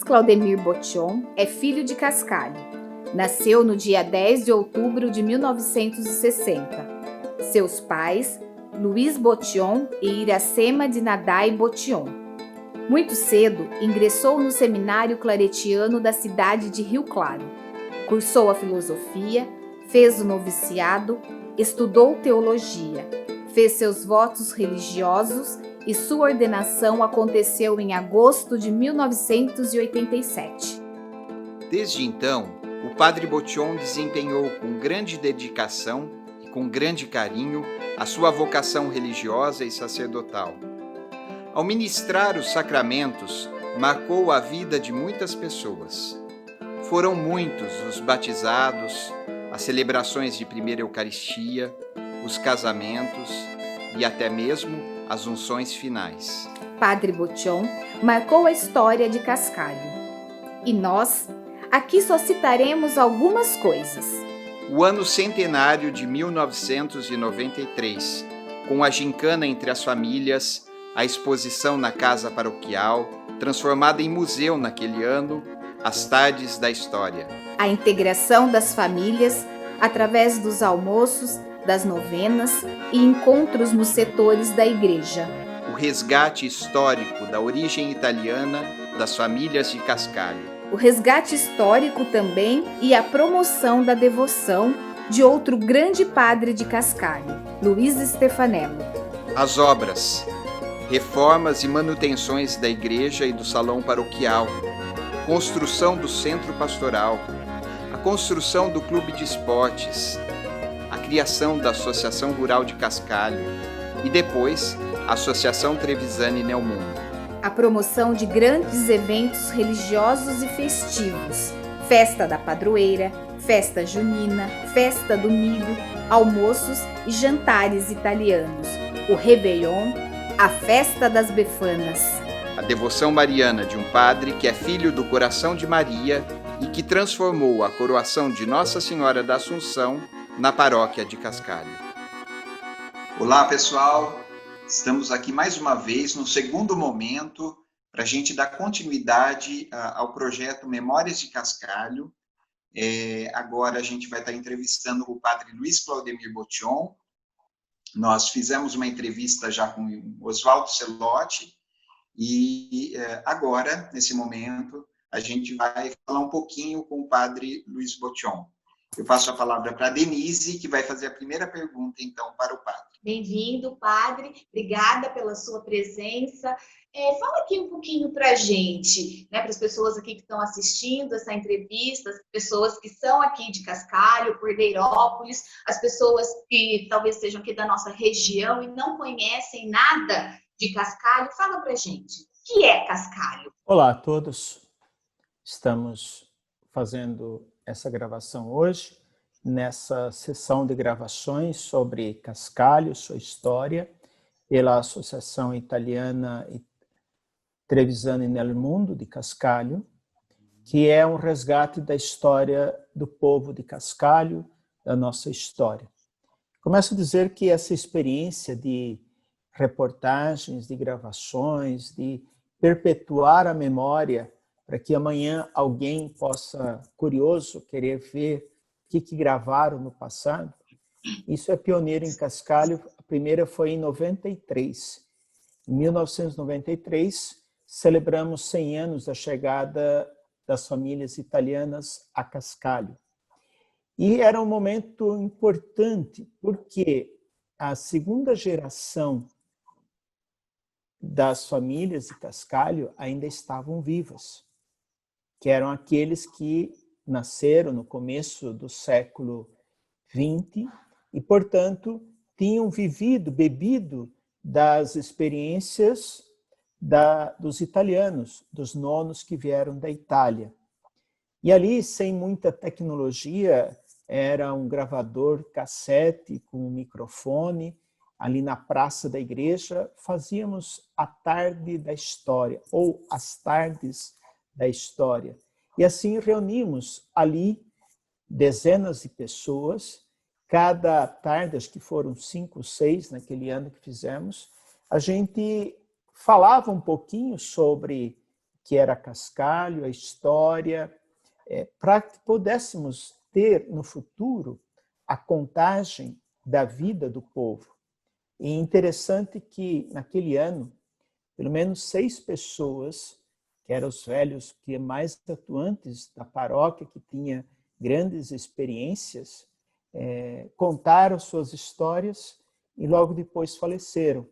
Claudemir Botion é filho de Cascalho. Nasceu no dia 10 de outubro de 1960. Seus pais, Luiz Botion e Iracema de Nadai Botion. Muito cedo, ingressou no seminário claretiano da cidade de Rio Claro. Cursou a filosofia, fez o noviciado, estudou teologia, fez seus votos religiosos e sua ordenação aconteceu em agosto de 1987. Desde então, o padre Botion desempenhou com grande dedicação e com grande carinho a sua vocação religiosa e sacerdotal. Ao ministrar os sacramentos, marcou a vida de muitas pessoas. Foram muitos os batizados, as celebrações de primeira Eucaristia, os casamentos e até mesmo as unções finais. Padre Botion marcou a história de Cascalho. E nós, aqui só citaremos algumas coisas. O ano centenário de 1993, com a gincana entre as famílias, a exposição na casa paroquial, transformada em museu naquele ano, as tardes da história. A integração das famílias através dos almoços, das novenas e encontros nos setores da igreja. O resgate histórico da origem italiana das famílias de Cascalho. O resgate histórico também e a promoção da devoção de outro grande padre de Cascalho, Luiz Stefanello. As obras, reformas e manutenções da igreja e do salão paroquial, construção do centro pastoral, a construção do clube de esportes, a criação da Associação Rural de Cascalho e depois a Associação Trevisani Neomundo. A promoção de grandes eventos religiosos e festivos, festa da padroeira, festa junina, festa do milho, almoços e jantares italianos, o Réveillon, a festa das Befanas. A devoção mariana de um padre que é filho do coração de Maria e que transformou a coroação de Nossa Senhora da Assunção na paróquia de Cascalho. Olá, pessoal! Estamos aqui mais uma vez no segundo momento para a gente dar continuidade ao projeto Memórias de Cascalho. Agora a gente vai estar entrevistando o padre Luiz Claudemir Botion. Nós fizemos uma entrevista já com o Oswaldo Celotti e agora, nesse momento, a gente vai falar um pouquinho com o padre Luiz Botion. Eu passo a palavra para a Denise, que vai fazer a primeira pergunta, então, para o padre. Bem-vindo, padre. Obrigada pela sua presença. Fala aqui um pouquinho para a gente, né, para as pessoas aqui que estão assistindo essa entrevista, as pessoas que são aqui de Cascalho, Cordeirópolis, as pessoas que talvez sejam aqui da nossa região e não conhecem nada de Cascalho. Fala para a gente, o que é Cascalho? Olá a todos. Estamos fazendo essa gravação hoje, nessa sessão de gravações sobre Cascalho, sua história, pela Associação Italiana Trevisani nel Mundo de Cascalho, que é um resgate da história do povo de Cascalho, da nossa história. Começo a dizer que essa experiência de reportagens, de gravações, de perpetuar a memória para que amanhã alguém possa, curioso, querer ver o que gravaram no passado. Isso é pioneiro em Cascalho. A primeira foi em 93. Em 1993, celebramos 100 anos da chegada das famílias italianas a Cascalho. E era um momento importante, porque a segunda geração das famílias de Cascalho ainda estavam vivas, que eram aqueles que nasceram no começo do século XX e, portanto, tinham bebido das experiências dos italianos, dos nonos que vieram da Itália. E ali, sem muita tecnologia, era um gravador cassete com um microfone. Ali na praça da igreja, fazíamos a tarde da história, ou as tardes da história. E assim reunimos ali dezenas de pessoas. Cada tarde, acho que foram 5, 6 naquele ano que fizemos, a gente falava um pouquinho sobre que era Cascalho, a história, para que pudéssemos ter no futuro a contagem da vida do povo. E interessante que naquele ano, pelo menos 6 pessoas, que eram os velhos que mais atuantes da paróquia, que tinha grandes experiências, contaram suas histórias e logo depois faleceram.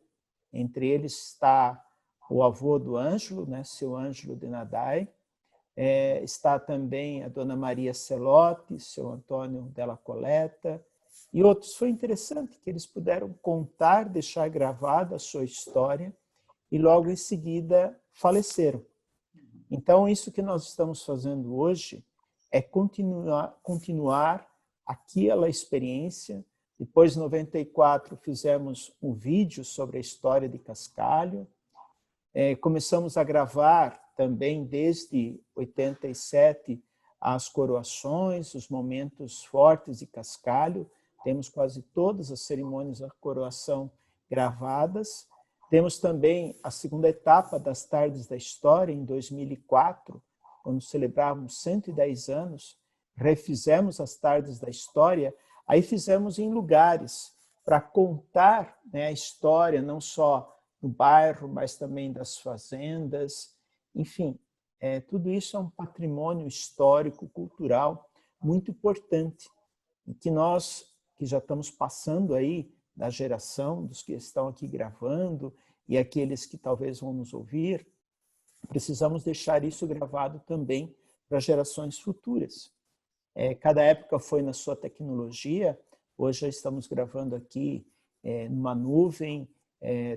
Entre eles está o avô do Ângelo, né, seu Ângelo de Nadai, está também a dona Maria Celotti, seu Antônio Della Coleta, e outros. Foi interessante que eles puderam contar, deixar gravada a sua história, e logo em seguida faleceram. Então, isso que nós estamos fazendo hoje é continuar aquela experiência. Depois, em 94, fizemos um vídeo sobre a história de Cascalho. Começamos a gravar também, desde 87, as coroações, os momentos fortes de Cascalho. Temos quase todas as cerimônias da coroação gravadas. Temos também a segunda etapa das Tardes da História, em 2004, quando celebrávamos 110 anos, refizemos as Tardes da História, aí fizemos em lugares para contar, né, a história, não só do bairro, mas também das fazendas, enfim, tudo isso é um patrimônio histórico, cultural, muito importante, e que nós, que já estamos passando aí da geração dos que estão aqui gravando e aqueles que talvez vão nos ouvir, precisamos deixar isso gravado também para gerações futuras. Cada época foi na sua tecnologia. Hoje já estamos gravando aqui numa nuvem,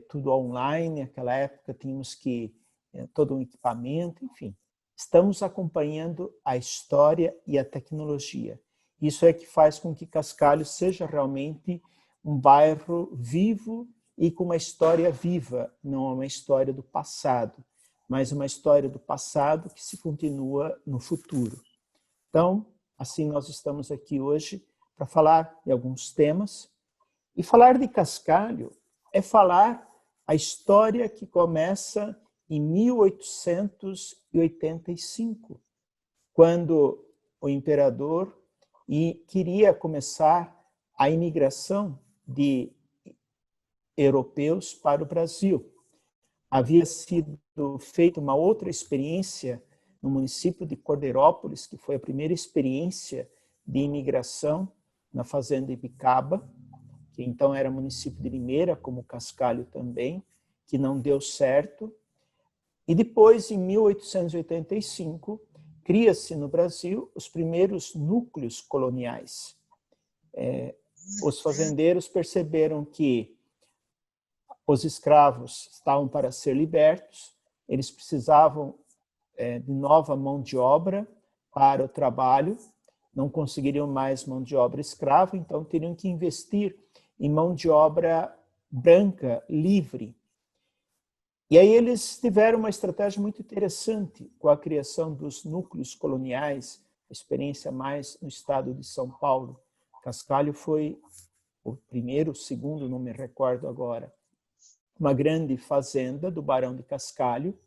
tudo online. Naquela época tínhamos que todo um equipamento, enfim. Estamos acompanhando a história e a tecnologia. Isso é que faz com que Cascalho seja realmente um bairro vivo e com uma história viva, não uma história do passado, mas uma história do passado que se continua no futuro. Então, assim, nós estamos aqui hoje para falar de alguns temas. E falar de Cascalho é falar a história que começa em 1885, quando o imperador queria começar a imigração de europeus para o Brasil. Havia sido feita uma outra experiência no município de Cordeirópolis, que foi a primeira experiência de imigração na fazenda Ibicaba, que então era município de Limeira, como Cascalho também, que não deu certo. E depois, em 1885, cria-se no Brasil os primeiros núcleos coloniais. Os fazendeiros perceberam que os escravos estavam para ser libertos, eles precisavam de nova mão de obra para o trabalho, não conseguiriam mais mão de obra escrava, então teriam que investir em mão de obra branca, livre. E aí eles tiveram uma estratégia muito interessante com a criação dos núcleos coloniais, a experiência mais no estado de São Paulo. Cascalho foi o primeiro, o segundo, não me recordo agora, uma grande fazenda do Barão de Cascalho,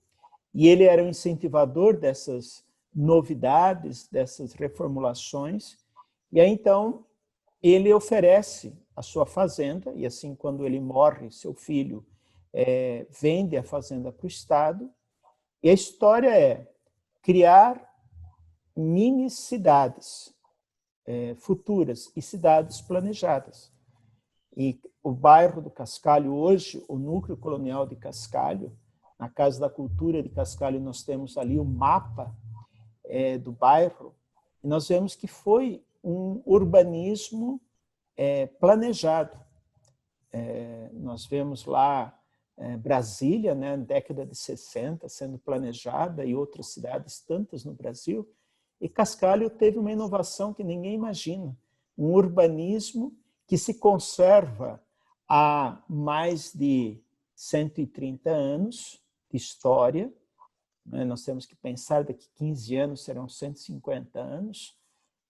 e ele era o incentivador dessas novidades, dessas reformulações, e aí então ele oferece a sua fazenda, e assim quando ele morre, seu filho vende a fazenda para o Estado, e a história é criar mini cidades futuras e cidades planejadas. E o bairro do Cascalho hoje, o núcleo colonial de Cascalho, na Casa da Cultura de Cascalho nós temos ali o mapa do bairro, e nós vemos que foi um urbanismo planejado. Nós vemos lá Brasília, né, na década de 60, sendo planejada, e outras cidades tantas no Brasil, e Cascalho teve uma inovação que ninguém imagina, um urbanismo que se conserva há mais de 130 anos de história. Nós temos que pensar, daqui 15 anos serão 150 anos,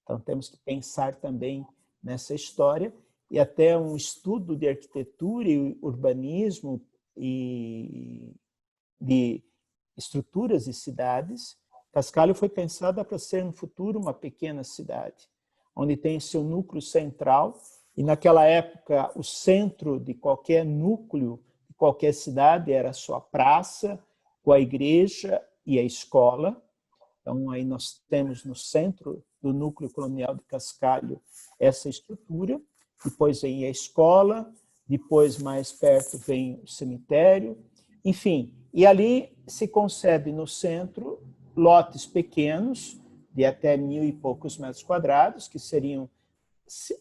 então temos que pensar também nessa história, e até um estudo de arquitetura e urbanismo e de estruturas e cidades, Cascalho foi pensada para ser no futuro uma pequena cidade, onde tem seu núcleo central, e naquela época o centro de qualquer núcleo, de qualquer cidade, era a sua praça, com a igreja e a escola. Então aí nós temos no centro do núcleo colonial de Cascalho essa estrutura, depois vem a escola, depois mais perto vem o cemitério, enfim, e ali se concebe no centro lotes pequenos, de até 1.000 e poucos metros quadrados, que seriam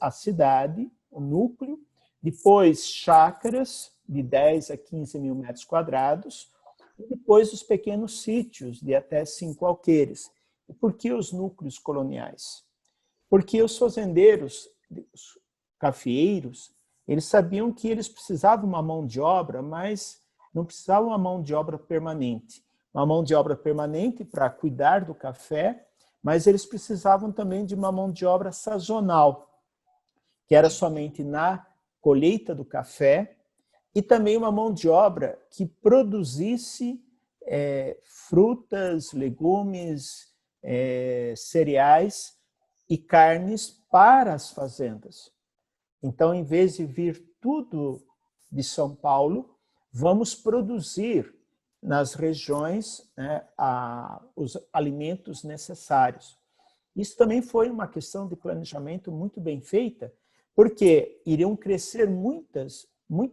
a cidade, o núcleo, depois chácaras de 10 a 15 mil metros quadrados, e depois os pequenos sítios de até 5 alqueires. E por que os núcleos coloniais? Porque os fazendeiros, os cafeeiros, eles sabiam que eles precisavam de uma mão de obra, mas não precisavam de uma mão de obra permanente. Uma mão de obra permanente para cuidar do café, mas eles precisavam também de uma mão de obra sazonal, que era somente na colheita do café, e também uma mão de obra que produzisse frutas, legumes, cereais e carnes para as fazendas. Então, em vez de vir tudo de São Paulo, vamos produzir nas regiões, né, os alimentos necessários. Isso também foi uma questão de planejamento muito bem feita, porque iriam crescer muito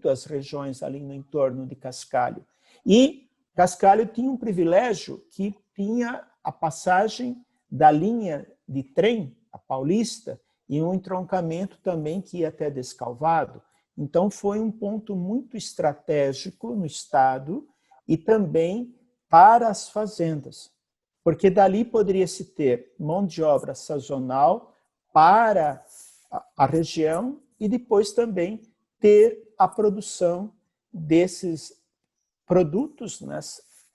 as regiões ali no entorno de Cascalho. E Cascalho tinha um privilégio que tinha a passagem da linha de trem, a Paulista, e um entroncamento também que ia até Descalvado. Então, foi um ponto muito estratégico no estado e também para as fazendas, porque dali poderia-se ter mão de obra sazonal para a região e depois também ter a produção desses produtos, né,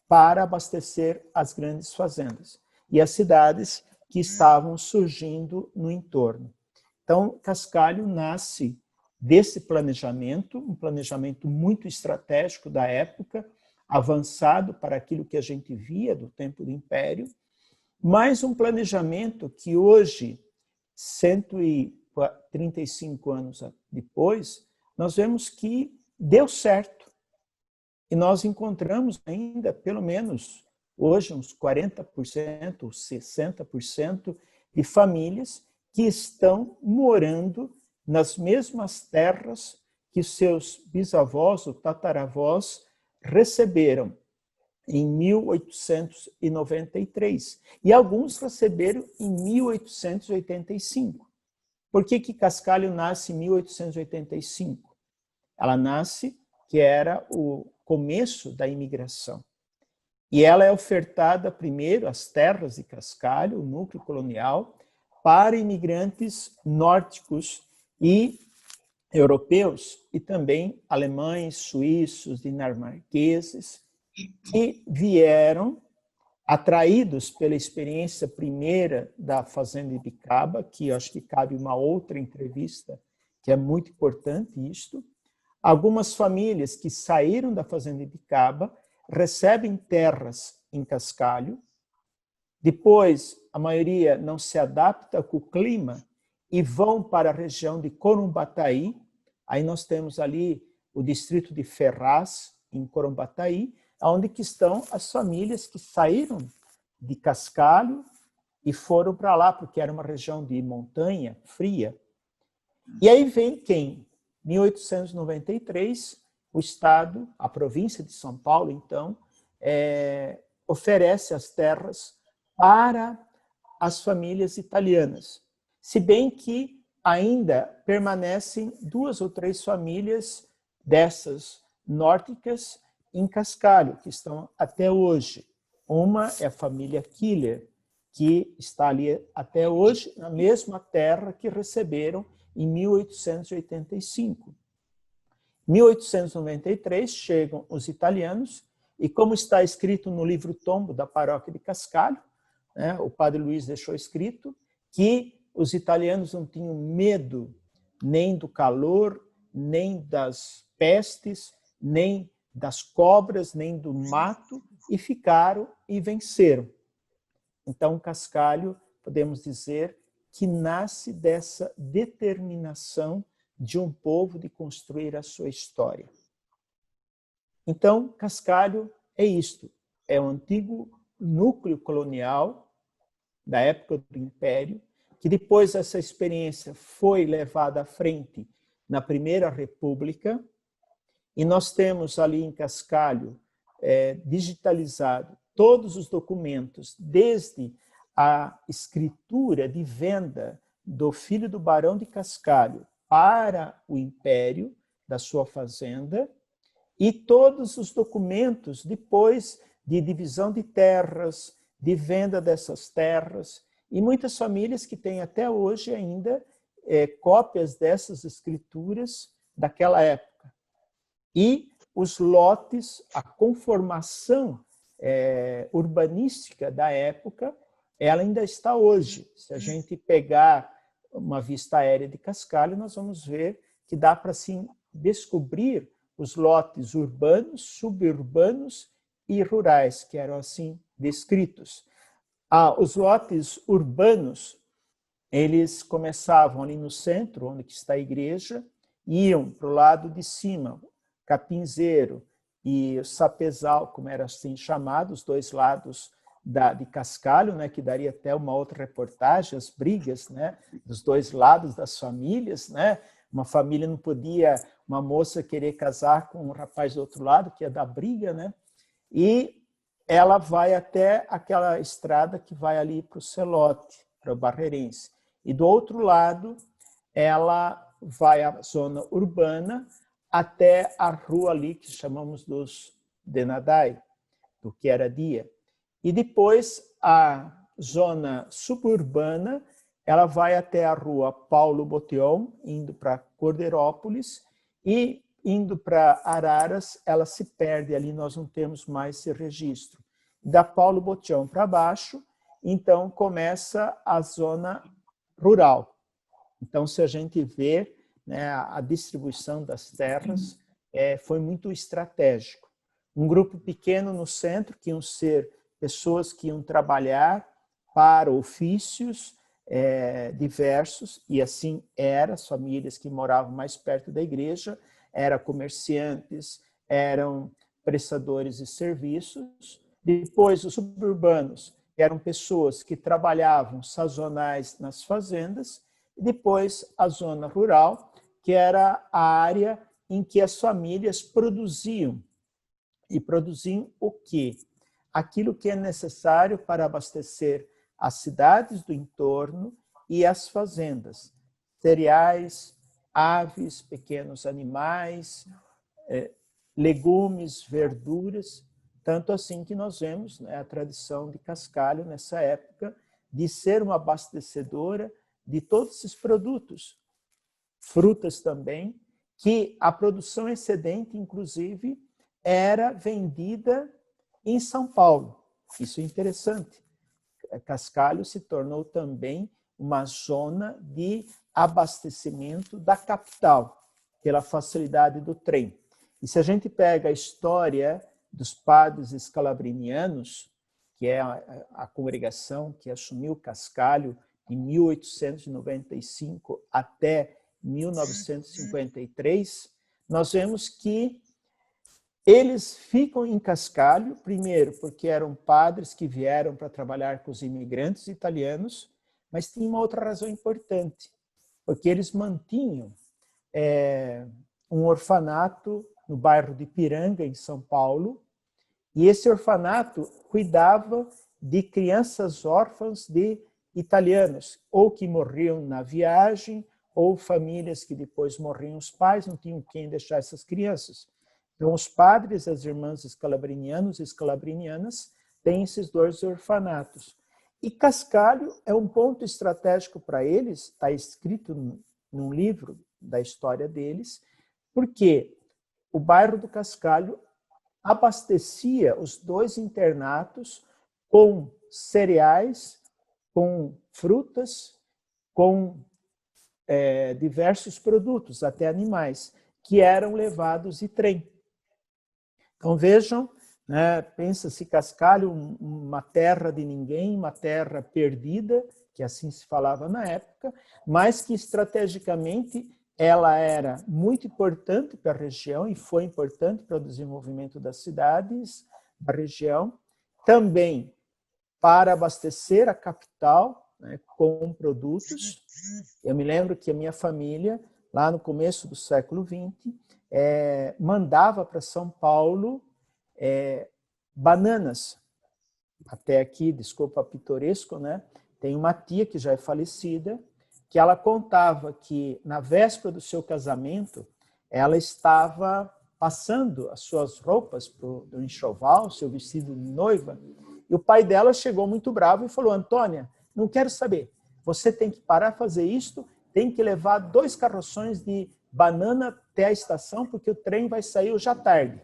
para abastecer as grandes fazendas e as cidades que estavam surgindo no entorno. Então, Cascalho nasce desse planejamento, um planejamento muito estratégico da época, avançado para aquilo que a gente via do tempo do Império, mas um planejamento que hoje, 135 anos depois, nós vemos que deu certo. E nós encontramos ainda, pelo menos hoje, uns 40%, 60% de famílias que estão morando nas mesmas terras que seus bisavós ou tataravós receberam em 1893. E alguns receberam em 1885. Por que Cascalho nasce em 1885? Ela nasce que era o começo da imigração. E ela é ofertada primeiro, as terras de Cascalho, o núcleo colonial, para imigrantes nórdicos e europeus, e também alemães, suíços, dinamarqueses, que vieram atraídos pela experiência primeira da Fazenda Ibicaba, que eu acho que cabe uma outra entrevista, que é muito importante isto. Algumas famílias que saíram da Fazenda Ibicaba recebem terras em Cascalho, depois a maioria não se adapta com o clima e vão para a região de Corumbataí. Aí nós temos ali o distrito de Ferraz, em Corumbataí, onde que estão as famílias que saíram de Cascalho e foram para lá, porque era uma região de montanha fria. E aí vem quem? 1893, o Estado, a província de São Paulo, então, oferece as terras para as famílias italianas. Se bem que ainda permanecem 2 ou 3 famílias dessas nórdicas em Cascalho, que estão até hoje. Uma é a família Killer, que está ali até hoje, na mesma terra que receberam em 1885. Em 1893, chegam os italianos, e como está escrito no livro Tombo da paróquia de Cascalho, né, o padre Luiz deixou escrito que os italianos não tinham medo nem do calor, nem das pestes, nem das cobras, nem do mato, e ficaram e venceram. Então, Cascalho, podemos dizer, que nasce dessa determinação de um povo de construir a sua história. Então, Cascalho é isto, é o antigo núcleo colonial da época do Império, que depois essa experiência foi levada à frente na Primeira República, e nós temos ali em Cascalho digitalizado todos os documentos, desde a escritura de venda do filho do Barão de Cascalho para o Império, da sua fazenda, e todos os documentos depois de divisão de terras, de venda dessas terras, e muitas famílias que têm até hoje ainda cópias dessas escrituras daquela época. E os lotes, a conformação urbanística da época, ela ainda está hoje. Se a gente pegar uma vista aérea de Cascalho, nós vamos ver que dá para assim, descobrir os lotes urbanos, suburbanos e rurais, que eram assim descritos. Os lotes urbanos, eles começavam ali no centro, onde está a igreja, iam para o lado de cima, Capinzeiro e Sapezal, como era assim chamado, os dois lados de Cascalho, né, que daria até uma outra reportagem, as brigas, né, dos dois lados das famílias, né? Uma família não podia, uma moça querer casar com um rapaz do outro lado, que ia dar briga, né? E ela vai até aquela estrada que vai ali para o Celote, para o Barreirense. E do outro lado, ela vai à zona urbana até a rua ali que chamamos dos Denadai, do que era dia. E depois a zona suburbana, ela vai até a rua Paulo Botion, indo para Cordeirópolis, e indo para Araras, ela se perde ali, nós não temos mais esse registro. Da Paulo Botion para baixo, então começa a zona rural. Então, se a gente vê, né, a distribuição das terras foi muito estratégico. Um grupo pequeno no centro, que iam ser pessoas que iam trabalhar para ofícios diversos, e assim eram as famílias que moravam mais perto da igreja, eram comerciantes, eram prestadores de serviços. Depois, os suburbanos eram pessoas que trabalhavam sazonais nas fazendas, e depois a zona rural, que era a área em que as famílias produziam. E produziam o quê? Aquilo que é necessário para abastecer as cidades do entorno e as fazendas. Cereais, aves, pequenos animais, legumes, verduras. Tanto assim que nós vemos, né, a tradição de Cascalho, nessa época, de ser uma abastecedora de todos esses produtos. Frutas também, que a produção excedente, inclusive, era vendida em São Paulo. Isso é interessante. Cascalho se tornou também uma zona de abastecimento da capital, pela facilidade do trem. E se a gente pega a história dos padres escalabrinianos, que é a congregação que assumiu Cascalho em 1895 até 1953, nós vemos que eles ficam em Cascalho, primeiro, porque eram padres que vieram para trabalhar com os imigrantes italianos, mas tinha uma outra razão importante, porque eles mantinham um orfanato no bairro de Ipiranga, em São Paulo, e esse orfanato cuidava de crianças órfãs de italianos, ou que morriam na viagem, ou famílias que depois morriam os pais, não tinham quem deixar essas crianças. Então, os padres, as irmãs escalabrinianos e escalabrinianas, têm esses dois orfanatos. E Cascalho é um ponto estratégico para eles, está escrito num livro da história deles, porque o bairro do Cascalho abastecia os dois internatos com cereais, com frutas, com diversos produtos, até animais, que eram levados de trem. Então, vejam né? Pensa-se Cascalho, uma terra de ninguém, uma terra perdida, que assim se falava na época, mas que estrategicamente ela era muito importante para a região e foi importante para o desenvolvimento das cidades da região, também para abastecer a capital, né, com produtos. Eu me lembro que a minha família, lá no começo do século XX, mandava para São Paulo bananas. Até aqui, desculpa, pitoresco, né? Tem uma tia que já é falecida, que ela contava que na véspera do seu casamento, ela estava passando as suas roupas do enxoval, seu vestido de noiva, e o pai dela chegou muito bravo e falou: Antônia, não quero saber, você tem que parar de fazer isto, tem que levar 2 carroções de banana até a estação, porque o trem vai sair hoje à tarde.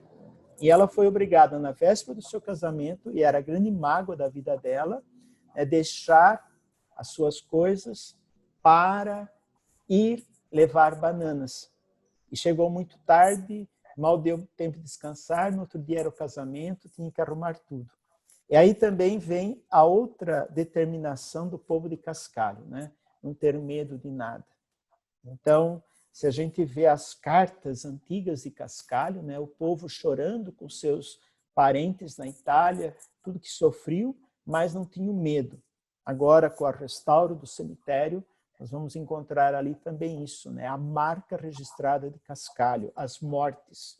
E ela foi obrigada, na véspera do seu casamento, e era a grande mágoa da vida dela, deixar as suas coisas para ir levar bananas. E chegou muito tarde, mal deu tempo de descansar, no outro dia era o casamento, tinha que arrumar tudo. E aí também vem a outra determinação do povo de Cascalho, né? Não ter medo de nada. Então, se a gente vê as cartas antigas de Cascalho, né, o povo chorando com seus parentes na Itália, tudo que sofreu, mas não tinha medo. Agora, com o restauro do cemitério, nós vamos encontrar ali também isso, né, a marca registrada de Cascalho, as mortes.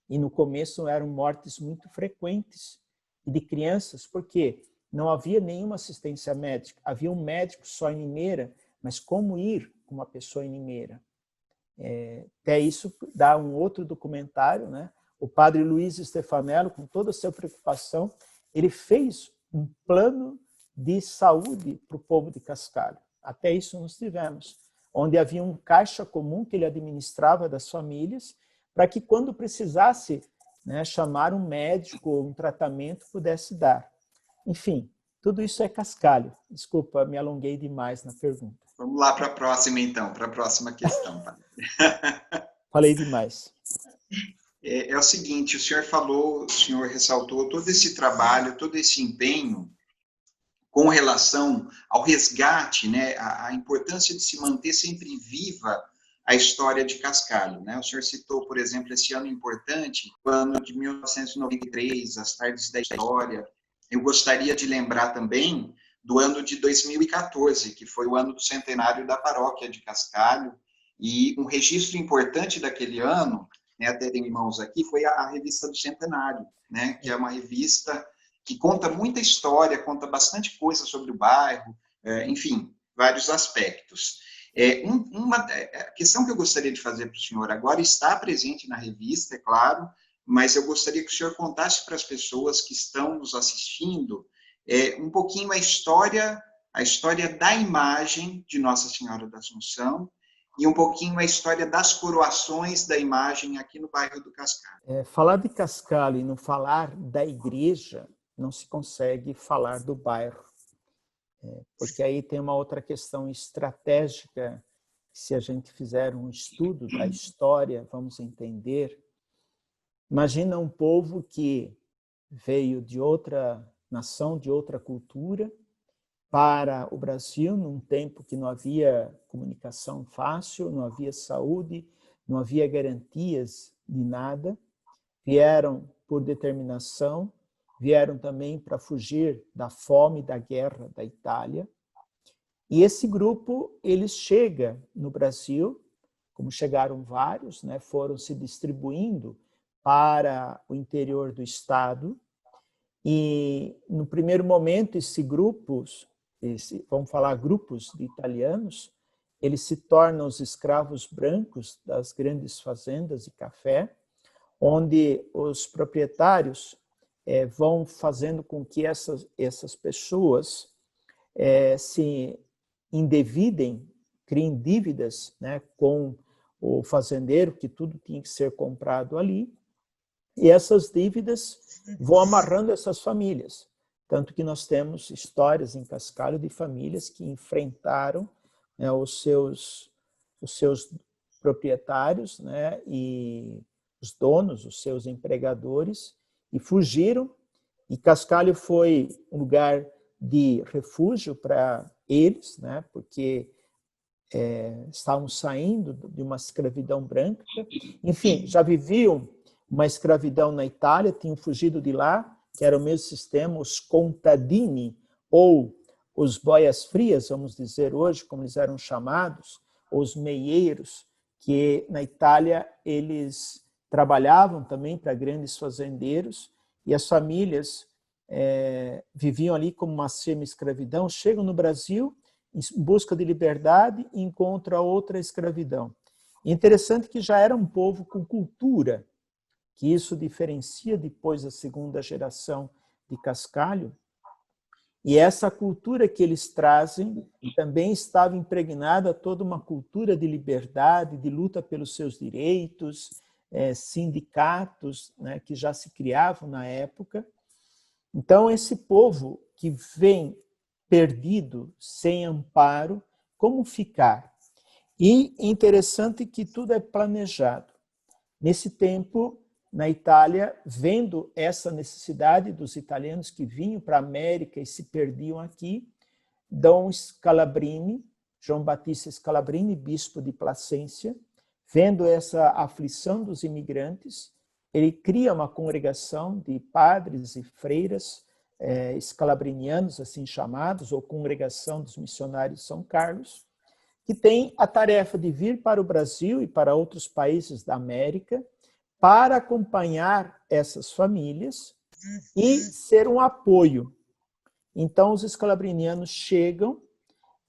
E no começo eram mortes muito frequentes, e de crianças, porque não havia nenhuma assistência médica. Havia um médico só em Limeira, mas como ir com uma pessoa em Limeira? Até isso dá um outro documentário, né? O padre Luiz Stefanello, com toda a sua preocupação, ele fez um plano de saúde para o povo de Cascalho. Até isso nós tivemos, onde havia um caixa comum que ele administrava das famílias, para que quando precisasse, né, chamar um médico ou um tratamento pudesse dar. Enfim, tudo isso é Cascalho. Desculpa, me alonguei demais na pergunta. Vamos lá para a próxima, então, para a próxima questão. Falei demais. É o seguinte, o senhor ressaltou todo esse trabalho, todo esse empenho com relação ao resgate, né, a importância de se manter sempre viva a história de Cascalho, né? O senhor citou, por exemplo, esse ano importante, o ano de 1993, as Tardes da História. Eu gostaria de lembrar também do ano de 2014, que foi o ano do centenário da paróquia de Cascalho, e um registro importante daquele ano, né, até tem em mãos aqui, foi a revista do centenário, né, que é uma revista que conta muita história, conta bastante coisa sobre o bairro, enfim, vários aspectos. Uma questão que eu gostaria de fazer para o senhor agora está presente na revista, é claro, mas eu gostaria que o senhor contasse para as pessoas que estão nos assistindo um pouquinho a história da imagem de Nossa Senhora da Assunção e um pouquinho a história das coroações da imagem aqui no bairro do Cascalho. Falar de Cascalho e não falar da igreja, não se consegue falar do bairro. Porque aí tem uma outra questão estratégica, se a gente fizer um estudo da história, vamos entender. Imagina um povo que veio de outra nação, de outra cultura, para o Brasil, num tempo que não havia comunicação fácil, não havia saúde, não havia garantias de nada. Vieram por determinação, vieram também para fugir da fome, da guerra da Itália. E esse grupo, ele chega no Brasil, como chegaram vários, né, foram se distribuindo para o interior do estado. E, no primeiro momento, vamos falar grupos de italianos, eles se tornam os escravos brancos das grandes fazendas de café, onde os proprietários vão fazendo com que essas pessoas se endividem, criem dívidas, né, com o fazendeiro, que tudo tinha que ser comprado ali, e essas dívidas vão amarrando essas famílias. Tanto que nós temos histórias em Cascalho de famílias que enfrentaram, né, os seus proprietários, né, e os donos, os seus empregadores, e fugiram, e Cascalho foi um lugar de refúgio para eles, né, porque estavam saindo de uma escravidão branca. Enfim, já viviam uma escravidão na Itália, tinham fugido de lá, que era o mesmo sistema, os contadini, ou os boias frias, vamos dizer hoje, como eles eram chamados, os meieiros, que na Itália eles trabalhavam também para grandes fazendeiros, e as famílias viviam ali como uma semi-escravidão, chegam no Brasil em busca de liberdade e encontram outra escravidão. E interessante que já era um povo com cultura, que isso diferencia depois da segunda geração de Cascalho, e essa cultura que eles trazem também estava impregnada toda uma cultura de liberdade, de luta pelos seus direitos, sindicatos, né, que já se criavam na época. Então, esse povo que vem perdido, sem amparo, como ficar? E interessante que tudo é planejado. Nesse tempo, na Itália, vendo essa necessidade dos italianos que vinham para a América e se perdiam aqui, Dom Scalabrini, João Batista Scalabrini, bispo de Placência, vendo essa aflição dos imigrantes, ele cria uma congregação de padres e freiras escalabrinianos, assim chamados, ou Congregação dos Missionários de São Carlos, que tem a tarefa de vir para o Brasil e para outros países da América para acompanhar essas famílias e ser um apoio. Então, os escalabrinianos chegam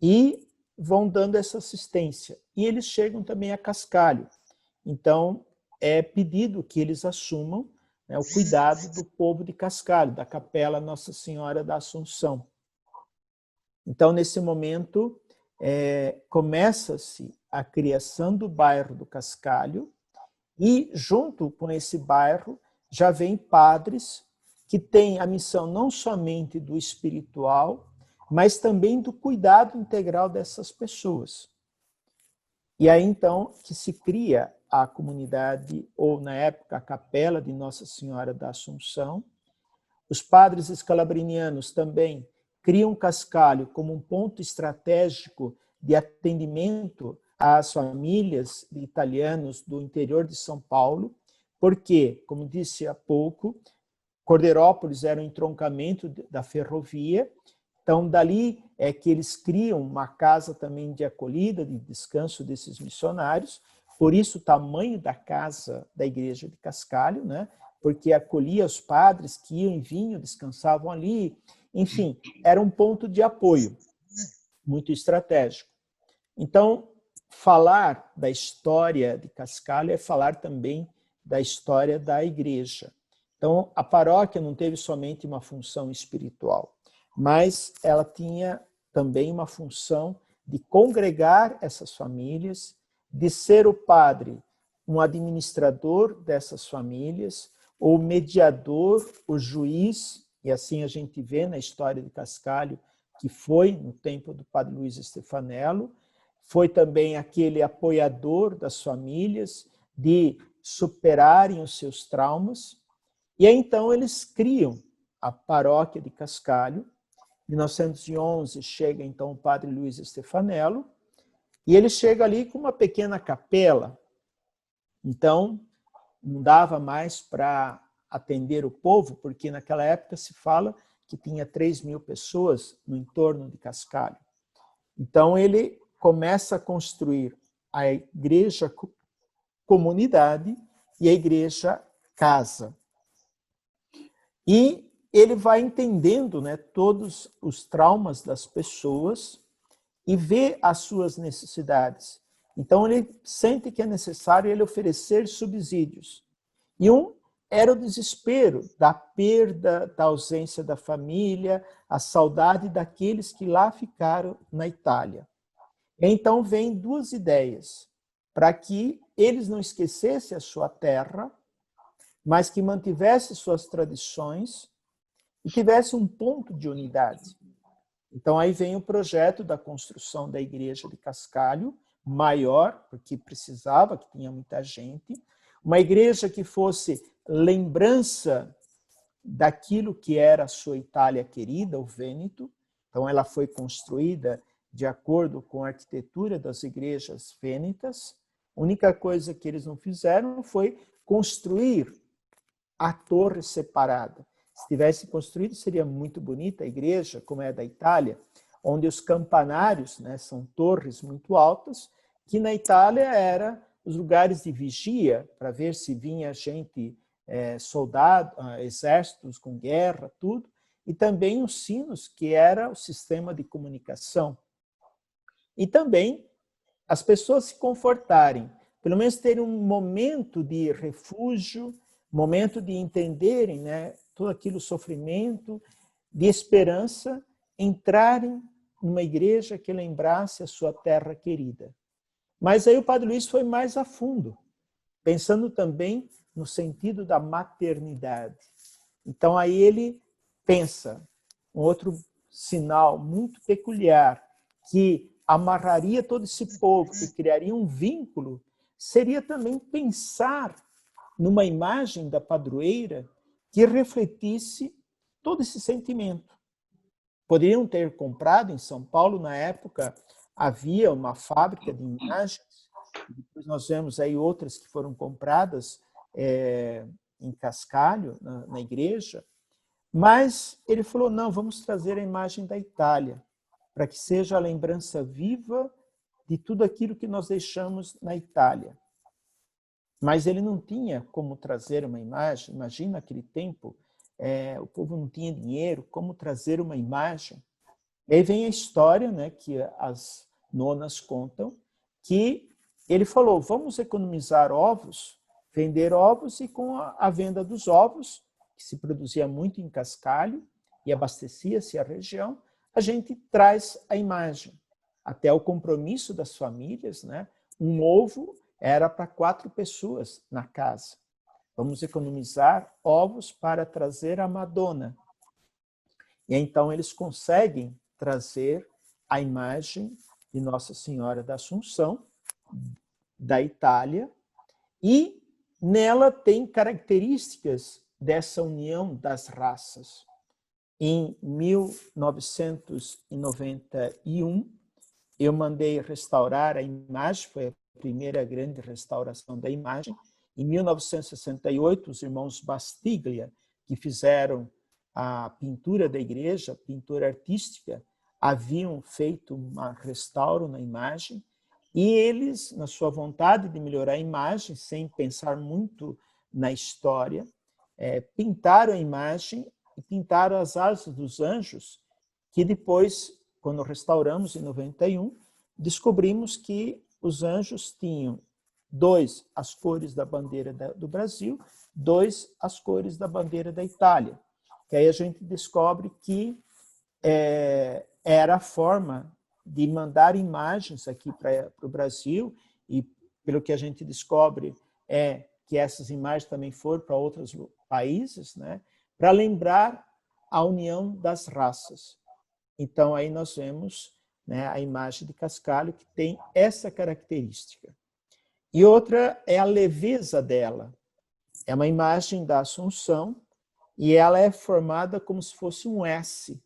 e vão dando essa assistência. E eles chegam também a Cascalho. Então, é pedido que eles assumam, né, o cuidado do povo de Cascalho, da Capela Nossa Senhora da Assunção. Então, nesse momento, começa-se a criação do bairro do Cascalho, e, junto com esse bairro, já vem padres que têm a missão não somente do espiritual, mas também do cuidado integral dessas pessoas. E aí, então, que se cria a comunidade, ou na época, a Capela de Nossa Senhora da Assunção. Os padres escalabrinianos também criam Cascalho como um ponto estratégico de atendimento às famílias de italianos do interior de São Paulo, porque, como disse há pouco, Cordeirópolis era um entroncamento da ferrovia, então dali é que eles criam uma casa também de acolhida, de descanso desses missionários, por isso o tamanho da casa da igreja de Cascalho, né? Porque acolhia os padres que iam e vinham, descansavam ali, enfim, era um ponto de apoio muito estratégico. Então, falar da história de Cascalho é falar também da história da igreja. Então, a paróquia não teve somente uma função espiritual, mas ela tinha também uma função de congregar essas famílias, de ser o padre, um administrador dessas famílias, o mediador, o juiz, e assim a gente vê na história de Cascalho, que foi no tempo do padre Luiz Stefanello, foi também aquele apoiador das famílias de superarem os seus traumas. E aí, então, eles criam a paróquia de Cascalho. Em 1911, chega, então, o padre Luiz Stefanello, e ele chega ali com uma pequena capela. Então, não dava mais para atender o povo, porque naquela época se fala que tinha 3.000 pessoas no entorno de Cascalho. Então, ele começa a construir a igreja comunidade e a igreja casa. E ele vai entendendo, né, todos os traumas das pessoas e vê as suas necessidades. Então, ele sente que é necessário ele oferecer subsídios. E era o desespero da perda, da ausência da família, a saudade daqueles que lá ficaram na Itália. Então, vem duas ideias, para que eles não esquecessem a sua terra, mas que mantivessem suas tradições e tivesse um ponto de unidade. Então, aí vem o projeto da construção da igreja de Cascalho, maior, porque precisava, que tinha muita gente, uma igreja que fosse lembrança daquilo que era a sua Itália querida, o Vêneto. Então, ela foi construída de acordo com a arquitetura das igrejas vênetas. A única coisa que eles não fizeram foi construir a torre separada. Se tivesse construído, seria muito bonita a igreja, como é a da Itália, onde os campanários, né, são torres muito altas, que na Itália eram os lugares de vigia, para ver se vinha gente, soldado, exércitos com guerra, tudo, e também os sinos, que era o sistema de comunicação. E também as pessoas se confortarem, pelo menos terem um momento de refúgio, momento de entenderem, né, todo aquele sofrimento, de esperança, entrarem numa igreja que lembrasse a sua terra querida. Mas aí o Padre Luiz foi mais a fundo, pensando também no sentido da maternidade. Então aí ele pensa, um outro sinal muito peculiar, que amarraria todo esse povo, que criaria um vínculo, seria também pensar numa imagem da padroeira que refletisse todo esse sentimento. Poderiam ter comprado em São Paulo, na época, havia uma fábrica de imagens, depois nós vemos aí outras que foram compradas em Cascalho, na igreja, mas ele falou, não, vamos trazer a imagem da Itália, para que seja a lembrança viva de tudo aquilo que nós deixamos na Itália. Mas ele não tinha como trazer uma imagem, imagina aquele tempo, o povo não tinha dinheiro, como trazer uma imagem. E aí vem a história, né, que as nonas contam, que ele falou, vamos economizar ovos, vender ovos, e com a venda dos ovos, que se produzia muito em Cascalho, e abastecia-se a região, a gente traz a imagem. Até o compromisso das famílias, né? Um ovo era para 4 pessoas na casa. Vamos economizar ovos para trazer a Madonna. E então eles conseguem trazer a imagem de Nossa Senhora da Assunção, da Itália, e nela tem características dessa união das raças. Em 1991, eu mandei restaurar a imagem, foi a primeira grande restauração da imagem. Em 1968, os irmãos Bastiglia, que fizeram a pintura da igreja, pintura artística, haviam feito um restauro na imagem, e eles, na sua vontade de melhorar a imagem, sem pensar muito na história, pintaram a imagem e pintaram as asas dos anjos, que depois, quando restauramos em 91, descobrimos que os anjos tinham 2 as cores da bandeira do Brasil, 2 as cores da bandeira da Itália. Que aí a gente descobre que era a forma de mandar imagens aqui para o Brasil, e pelo que a gente descobre que essas imagens também foram para outros países, né, para lembrar a união das raças. Então aí nós vemos, né, a imagem de Cascalho, que tem essa característica. E outra é a leveza dela. É uma imagem da Assunção, e ela é formada como se fosse um S.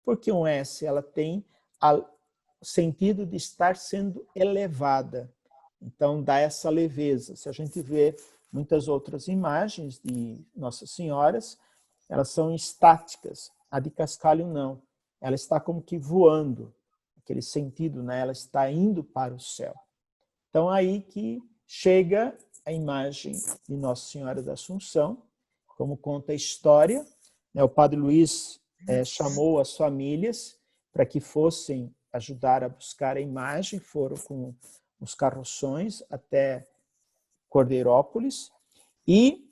Por que um S? Ela tem o sentido de estar sendo elevada. Então, dá essa leveza. Se a gente vê muitas outras imagens de Nossa Senhoras, elas são estáticas. A de Cascalho, não. Ela está como que voando. Aquele sentido, né? Ela está indo para o céu. Então, aí que chega a imagem de Nossa Senhora da Assunção, como conta a história, né? O Padre Luiz chamou as famílias para que fossem ajudar a buscar a imagem, foram com os carroções até Cordeirópolis, e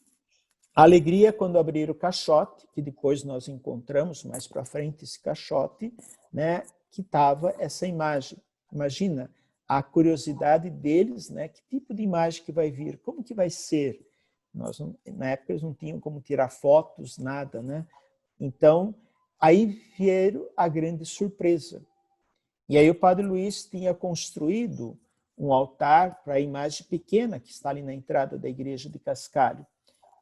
a alegria quando abriram o caixote, que depois nós encontramos mais para frente esse caixote, né, que estava essa imagem. Imagina a curiosidade deles, né, que tipo de imagem que vai vir, como que vai ser. Na época eles não tinham como tirar fotos, nada, né? Então, aí vieram a grande surpresa. E aí o Padre Luiz tinha construído um altar para a imagem pequena que está ali na entrada da igreja de Cascalho.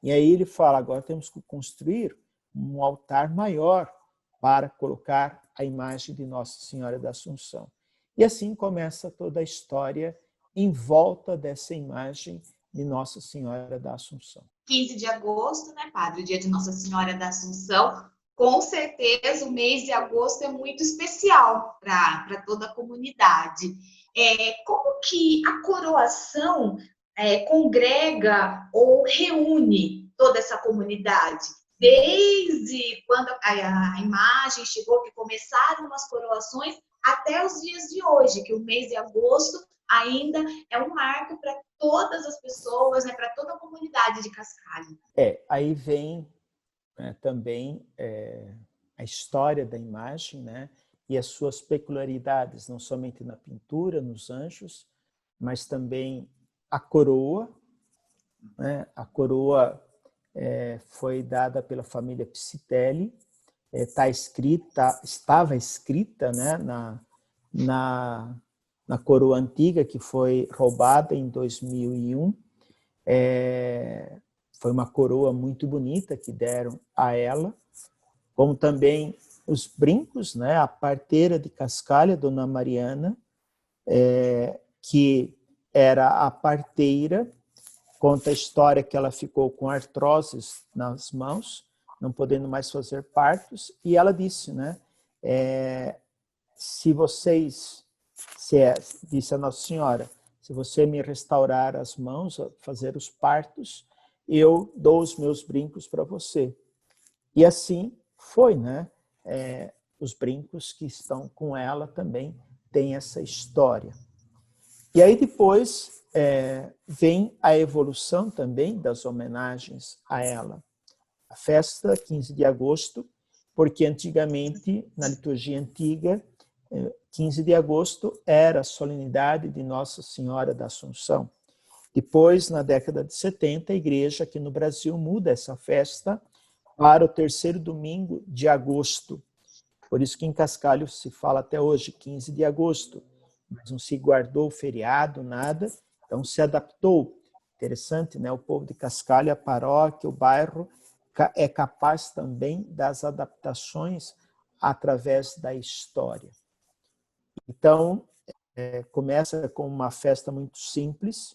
E aí ele fala, agora temos que construir um altar maior para colocar a imagem de Nossa Senhora da Assunção. E assim começa toda a história em volta dessa imagem de Nossa Senhora da Assunção. 15 de agosto, né, padre? O dia de Nossa Senhora da Assunção. Com certeza, o mês de agosto é muito especial para toda a comunidade. Como que a coroação congrega ou reúne toda essa comunidade? Desde quando a imagem chegou, que começaram as coroações, até os dias de hoje, que o mês de agosto ainda é um marco para todas as pessoas, né, para toda a comunidade de Cascalho. Aí vem também a história da imagem, né, e as suas peculiaridades, não somente na pintura, nos anjos, mas também a coroa. Né? A coroa foi dada pela família Psitelli, estava escrita, né, na coroa antiga, que foi roubada em 2001. Foi uma coroa muito bonita que deram a ela, como também os brincos, né, a parteira de Cascalho, Dona Mariana, que era a parteira. Conta a história que ela ficou com artroses nas mãos, não podendo mais fazer partos, e ela disse, né, disse a Nossa Senhora, se você me restaurar as mãos, fazer os partos, eu dou os meus brincos para você. E assim foi, né? Os brincos que estão com ela também têm essa história. E aí depois vem a evolução também das homenagens a ela. A festa 15 de agosto, porque antigamente, na liturgia antiga, 15 de agosto era a solenidade de Nossa Senhora da Assunção. Depois, na década de 70, a igreja aqui no Brasil muda essa festa para o terceiro domingo de agosto. Por isso que em Cascalho se fala até hoje 15 de agosto. Mas não se guardou o feriado, nada, então se adaptou. Interessante, né? O povo de Cascalho, a paróquia, o bairro, é capaz também das adaptações através da história. Então, começa com uma festa muito simples,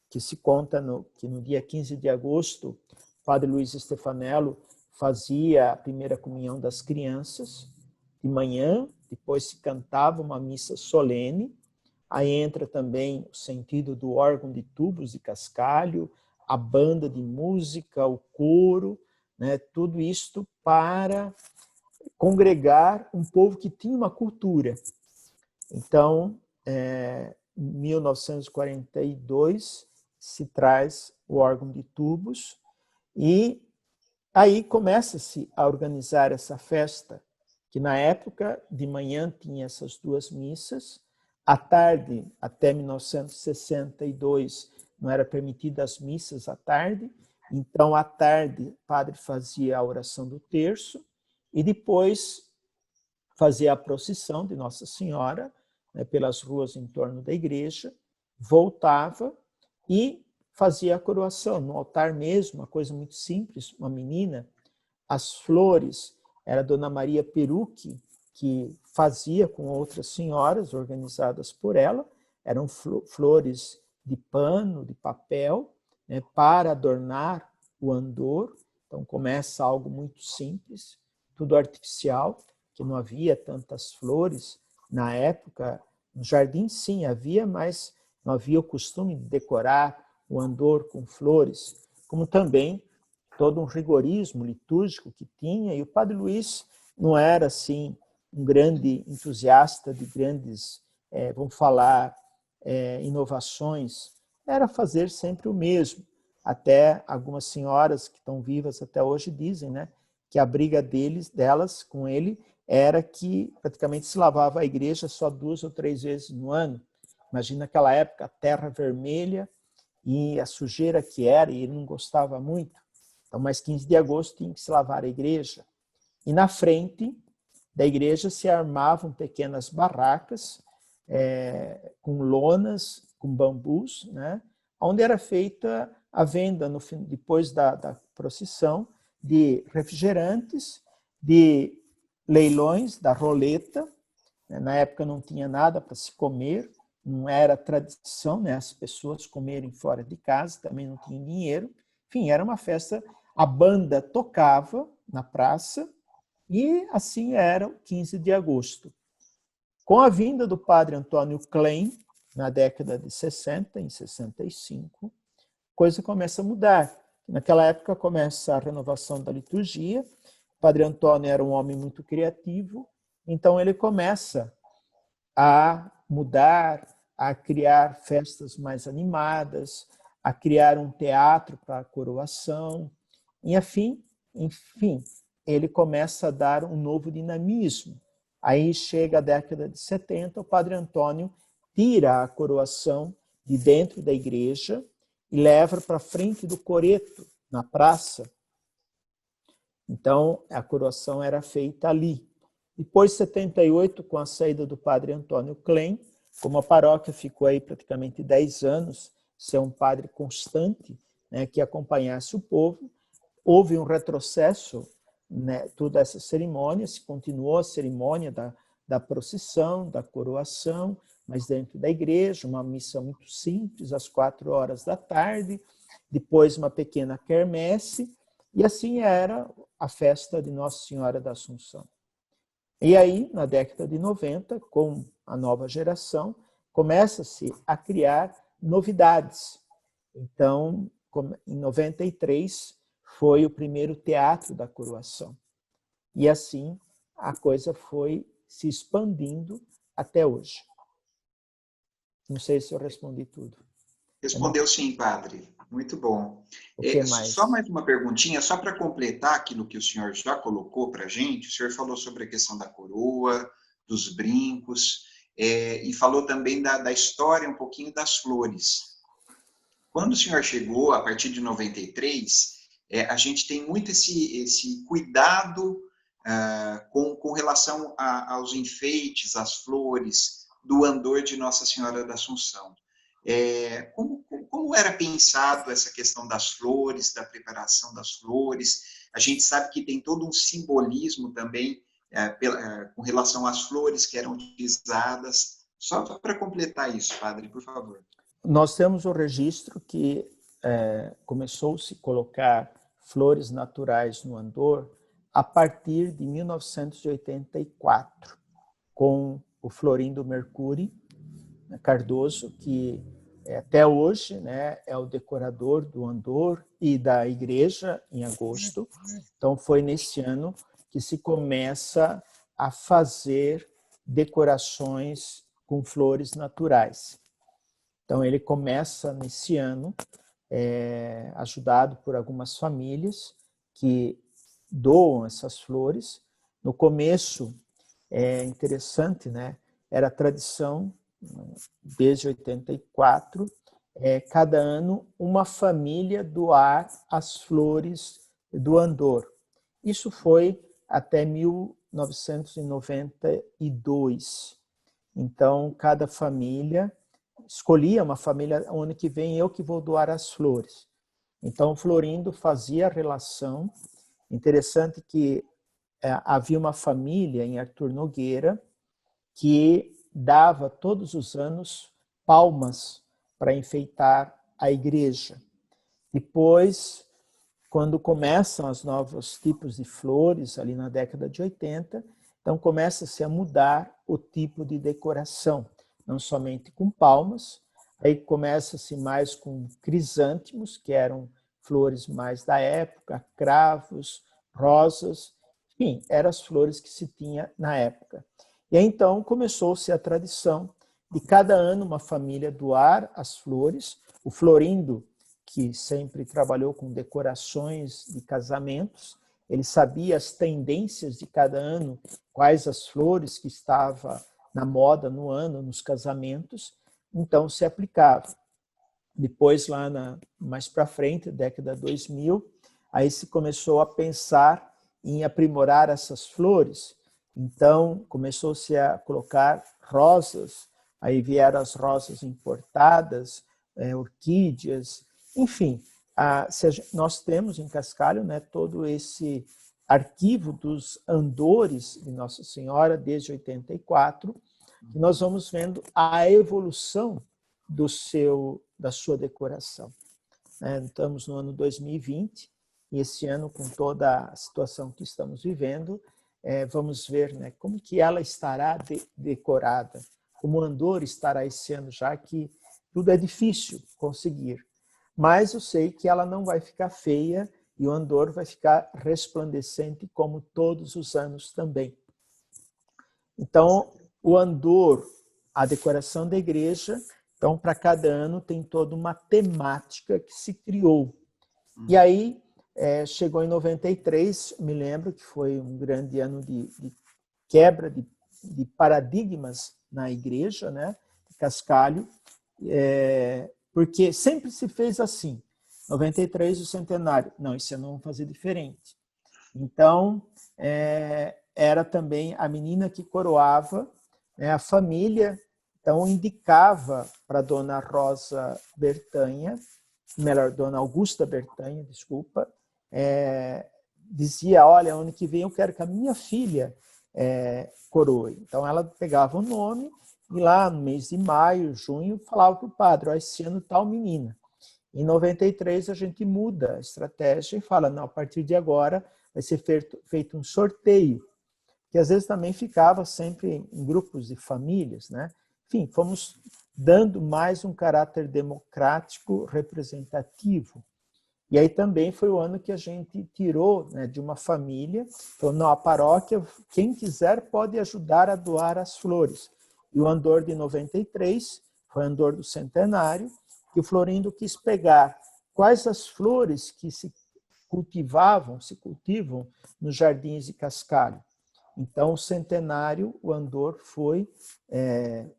que se conta que no dia 15 de agosto, o padre Luiz Stefanello fazia a primeira comunhão das crianças, de manhã, depois se cantava uma missa solene, aí entra também o sentido do órgão de tubos de Cascalho, a banda de música, o coro, né, tudo isto para congregar um povo que tinha uma cultura. Então, em 1942, se traz o órgão de tubos e aí começa-se a organizar essa festa, que na época, de manhã, tinha essas duas missas, à tarde, até 1962, não era permitida as missas à tarde, então, à tarde, o padre fazia a oração do terço e depois fazia a procissão de Nossa Senhora, né, pelas ruas em torno da igreja, voltava e fazia a coroação no altar mesmo, uma coisa muito simples, uma menina, as flores, era a Dona Maria Perucchi, que fazia com outras senhoras organizadas por ela, eram flores de pano, de papel, né, para adornar o andor. Então começa algo muito simples, tudo artificial, que não havia tantas flores na época. No jardim sim havia, mas não havia o costume de decorar o andor com flores, como também todo um rigorismo litúrgico que tinha, e o padre Luiz não era assim um grande entusiasta de grandes, vamos falar, inovações, era fazer sempre o mesmo. Até algumas senhoras que estão vivas até hoje dizem, né, que a briga delas com ele era que praticamente se lavava a igreja só 2 ou 3 vezes no ano. Imagina naquela época, a terra vermelha e a sujeira que era, e ele não gostava muito. Então, mais 15 de agosto tinha que se lavar a igreja. E na frente da igreja se armavam pequenas barracas com lonas, com bambus, né, onde era feita a venda, depois da procissão, de refrigerantes, de leilões, da roleta. Na época não tinha nada para se comer, não era tradição, né, as pessoas comerem fora de casa, também não tinha dinheiro. Enfim, era uma festa, a banda tocava na praça e assim era o 15 de agosto. Com a vinda do padre Antônio Klein, na década de 60, em 65, a coisa começa a mudar. Naquela época começa a renovação da liturgia. O padre Antônio era um homem muito criativo, então ele começa a mudar, a criar festas mais animadas, a criar um teatro para a coroação. E, enfim, ele começa a dar um novo dinamismo. Aí chega a década de 70, o padre Antônio tira a coroação de dentro da igreja e leva para frente do coreto, na praça. Então, a coroação era feita ali. Depois de 78, com a saída do padre Antônio Klein, como a paróquia ficou aí praticamente 10 anos, ser um padre constante, né, que acompanhasse o povo, houve um retrocesso, né, toda essa cerimônia, se continuou a cerimônia da procissão, da coroação, mas dentro da igreja, uma missa muito simples, às 16h, depois uma pequena quermesse, e assim era a festa de Nossa Senhora da Assunção. E aí, na década de 90, com a nova geração, começa-se a criar novidades. Então, em 93, foi o primeiro teatro da coroação. E assim, a coisa foi se expandindo até hoje. Não sei se eu respondi tudo. Respondeu sim, padre. Muito bom. O que mais? Só mais uma perguntinha, só para completar aquilo que o senhor já colocou para a gente. O senhor falou sobre a questão da coroa, dos brincos, e falou também da história, um pouquinho das flores. Quando o senhor chegou, a partir de 93, a gente tem muito esse cuidado com relação aos enfeites, às flores, do andor de Nossa Senhora da Assunção. Como era pensado essa questão das flores, da preparação das flores? A gente sabe que tem todo um simbolismo também com relação às flores que eram utilizadas. Só para completar isso, padre, por favor. Nós temos o registro que começou-se a colocar flores naturais no andor a partir de 1984, com o Florindo Mercury Cardoso, que até hoje, né, é o decorador do andor e da igreja em agosto. Então, foi nesse ano que se começa a fazer decorações com flores naturais. Então, ele começa nesse ano, ajudado por algumas famílias que doam essas flores. No começo, é interessante, né? Era tradição, desde 84, cada ano uma família doar as flores do andor. Isso foi até 1992. Então, cada família escolhia uma família, o ano que vem eu que vou doar as flores. Então, o Florindo fazia a relação. Interessante que havia uma família em Arthur Nogueira que dava todos os anos palmas para enfeitar a igreja. Depois, quando começam os novos tipos de flores, ali na década de 80, então começa-se a mudar o tipo de decoração, não somente com palmas, aí começa-se mais com crisântemos, que eram flores mais da época, cravos, rosas, enfim, eram as flores que se tinha na época. E aí, então, começou-se a tradição de cada ano uma família doar as flores. O Florindo, que sempre trabalhou com decorações de casamentos, ele sabia as tendências de cada ano, quais as flores que estavam na moda no ano, nos casamentos, então se aplicava. Depois, mais para frente, década 2000, aí se começou a pensar em aprimorar essas flores. Então, começou-se a colocar rosas, aí vieram as rosas importadas, orquídeas, enfim, Nós temos em Cascalho, né, todo esse arquivo dos andores de Nossa Senhora desde 84, que nós vamos vendo a evolução da sua decoração. Estamos no ano 2020, e esse ano, com toda a situação que estamos vivendo, vamos ver, né, como que ela estará decorada, como o andor estará esse ano, já que tudo é difícil conseguir. Mas eu sei que ela não vai ficar feia e o andor vai ficar resplandecente como todos os anos também. Então, o andor, a decoração da igreja, então, para cada ano tem toda uma temática que se criou. E aí, chegou em 93, me lembro que foi um grande ano de quebra de paradigmas na igreja, né, de Cascalho, porque sempre se fez assim. 93, o centenário. Não, esse ano vamos fazer diferente. Então, era também a menina que coroava, né, a família, então indicava para Dona Rosa Bertanha, melhor, Dona Augusta Bertanha, desculpa, dizia, olha, ano que vem eu quero que a minha filha coroe. Então, ela pegava o nome e lá no mês de maio, junho, falava para o padre, esse ano tal menina. Em 93, a gente muda a estratégia e fala, não, a partir de agora vai ser feito um sorteio, que às vezes também ficava sempre em grupos de famílias, né? Enfim, fomos dando mais um caráter democrático representativo. E aí também foi o ano que a gente tirou, né, de uma família, falou, não, a paróquia, quem quiser pode ajudar a doar as flores. E o andor de 93 foi o andor do centenário, que o Florindo quis pegar quais as flores que se cultivam nos jardins de Cascalho. Então, o centenário, o andor foi,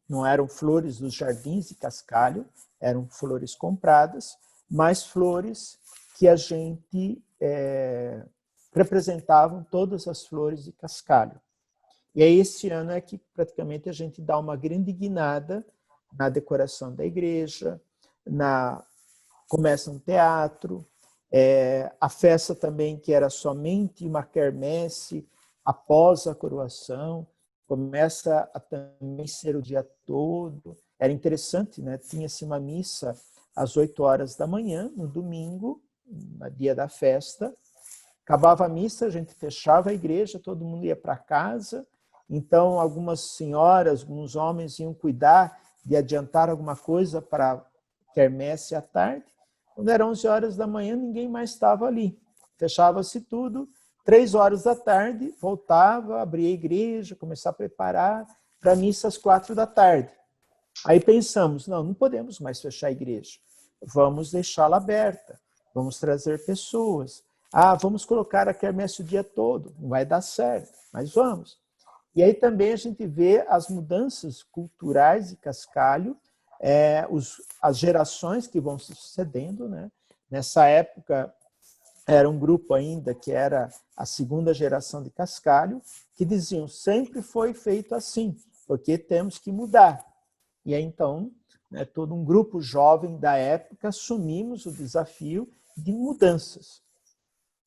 não eram flores dos jardins de Cascalho, eram flores compradas, mas flores que a gente representavam todas as flores de Cascalho. E aí, esse ano é que praticamente a gente dá uma grande guinada na decoração da igreja, começa um teatro, a festa também, que era somente uma quermesse após a coroação, começa a também ser o dia todo. Era interessante, né? Tinha-se uma missa às 8 horas da manhã, no domingo, no dia da festa. Acabava a missa, a gente fechava a igreja, todo mundo ia para casa. Então, algumas senhoras, alguns homens iam cuidar de adiantar alguma coisa para a quermesse à tarde. Quando eram 11 horas da manhã, ninguém mais estava ali. Fechava-se tudo. 3 horas da tarde, voltava, abria a igreja, começava a preparar para a missa às 4 da tarde. Aí pensamos, não podemos mais fechar a igreja. Vamos deixá-la aberta. Vamos trazer pessoas. Vamos colocar a quermesse o dia todo. Não vai dar certo, mas vamos. E aí também a gente vê as mudanças culturais de Cascalho, as gerações que vão se sucedendo, né? Nessa época, era um grupo ainda que era a segunda geração de Cascalho, que diziam, sempre foi feito assim, porque temos que mudar. E aí, então, né, todo um grupo jovem da época assumimos o desafio de mudanças.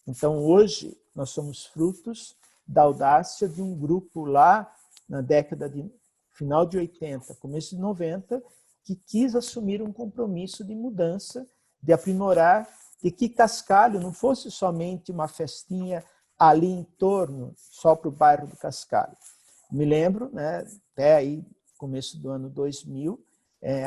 Então, hoje, nós somos frutos da audácia de um grupo lá na década de final de 80, começo de 90, que quis assumir um compromisso de mudança, de aprimorar, de que Cascalho não fosse somente uma festinha ali em torno, só para o bairro do Cascalho. Me lembro, né, até aí, começo do ano 2000,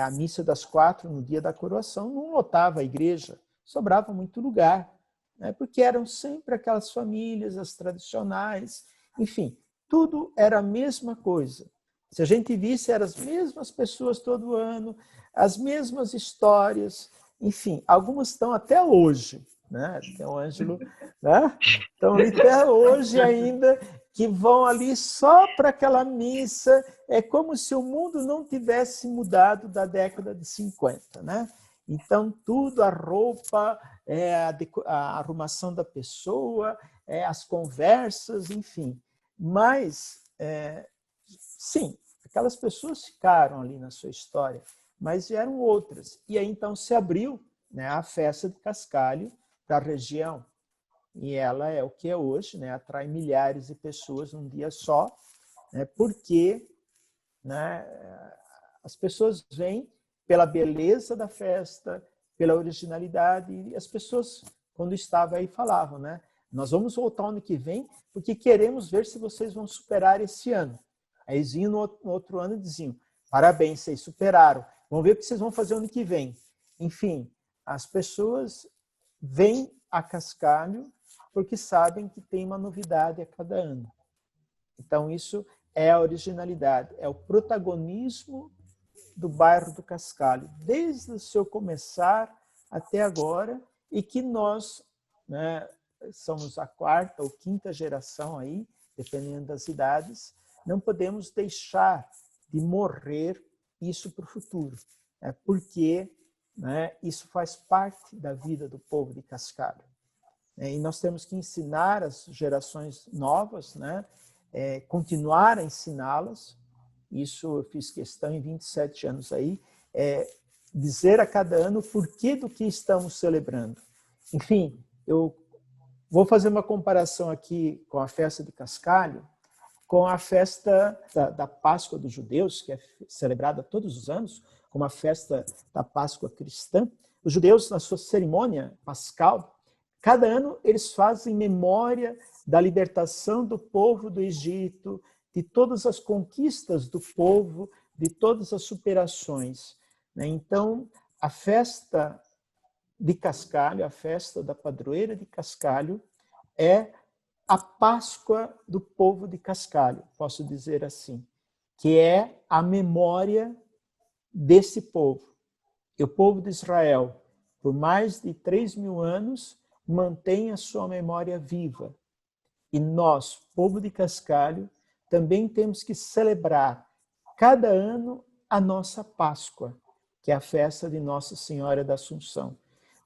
a missa das 4, no dia da coroação, não lotava a igreja, sobrava muito lugar, né, porque eram sempre aquelas famílias, as tradicionais, enfim, tudo era a mesma coisa. Se a gente visse, eram as mesmas pessoas todo ano, as mesmas histórias, enfim, algumas estão até hoje, né? Tem o Ângelo, né? Estão ali até hoje ainda, que vão ali só para aquela missa. É como se o mundo não tivesse mudado da década de 50, né? Então, tudo, a roupa, a arrumação da pessoa, as conversas, enfim. Mas, sim, aquelas pessoas ficaram ali na sua história, mas vieram outras. E aí, então, se abriu né, a festa de Cascalho para a região. E ela é o que é hoje, né, atrai milhares de pessoas num dia só, né, porque, né, as pessoas vêm pela beleza da festa, pela originalidade, e as pessoas, quando estavam aí, falavam, né, nós vamos voltar ano que vem porque queremos ver se vocês vão superar esse ano. Aí eles vinham no outro ano e diziam, parabéns, vocês superaram, vamos ver o que vocês vão fazer ano que vem. Enfim, as pessoas vêm a Cascalho porque sabem que tem uma novidade a cada ano. Então, isso é a originalidade, é o protagonismo do bairro do Cascalho, desde o seu começar até agora, e que nós, né, somos a 4ª ou 5ª geração aí, dependendo das idades, não podemos deixar de morrer isso para o futuro, né, porque, né, isso faz parte da vida do povo de Cascalho. E nós temos que ensinar as gerações novas, né, continuar a ensiná-las. Isso eu fiz questão em 27 anos aí, dizer a cada ano o porquê do que estamos celebrando. Enfim, eu vou fazer uma comparação aqui com a festa de Cascalho, com a festa da Páscoa dos judeus, que é celebrada todos os anos, como a festa da Páscoa cristã. Os judeus, na sua cerimônia pascal, cada ano eles fazem memória da libertação do povo do Egito, de todas as conquistas do povo, de todas as superações. Então, a festa de Cascalho, a festa da padroeira de Cascalho, é a Páscoa do povo de Cascalho, posso dizer assim, que é a memória desse povo. E o povo de Israel, por mais de 3.000 anos, mantém a sua memória viva. E nós, povo de Cascalho, também temos que celebrar cada ano a nossa Páscoa, que é a festa de Nossa Senhora da Assunção,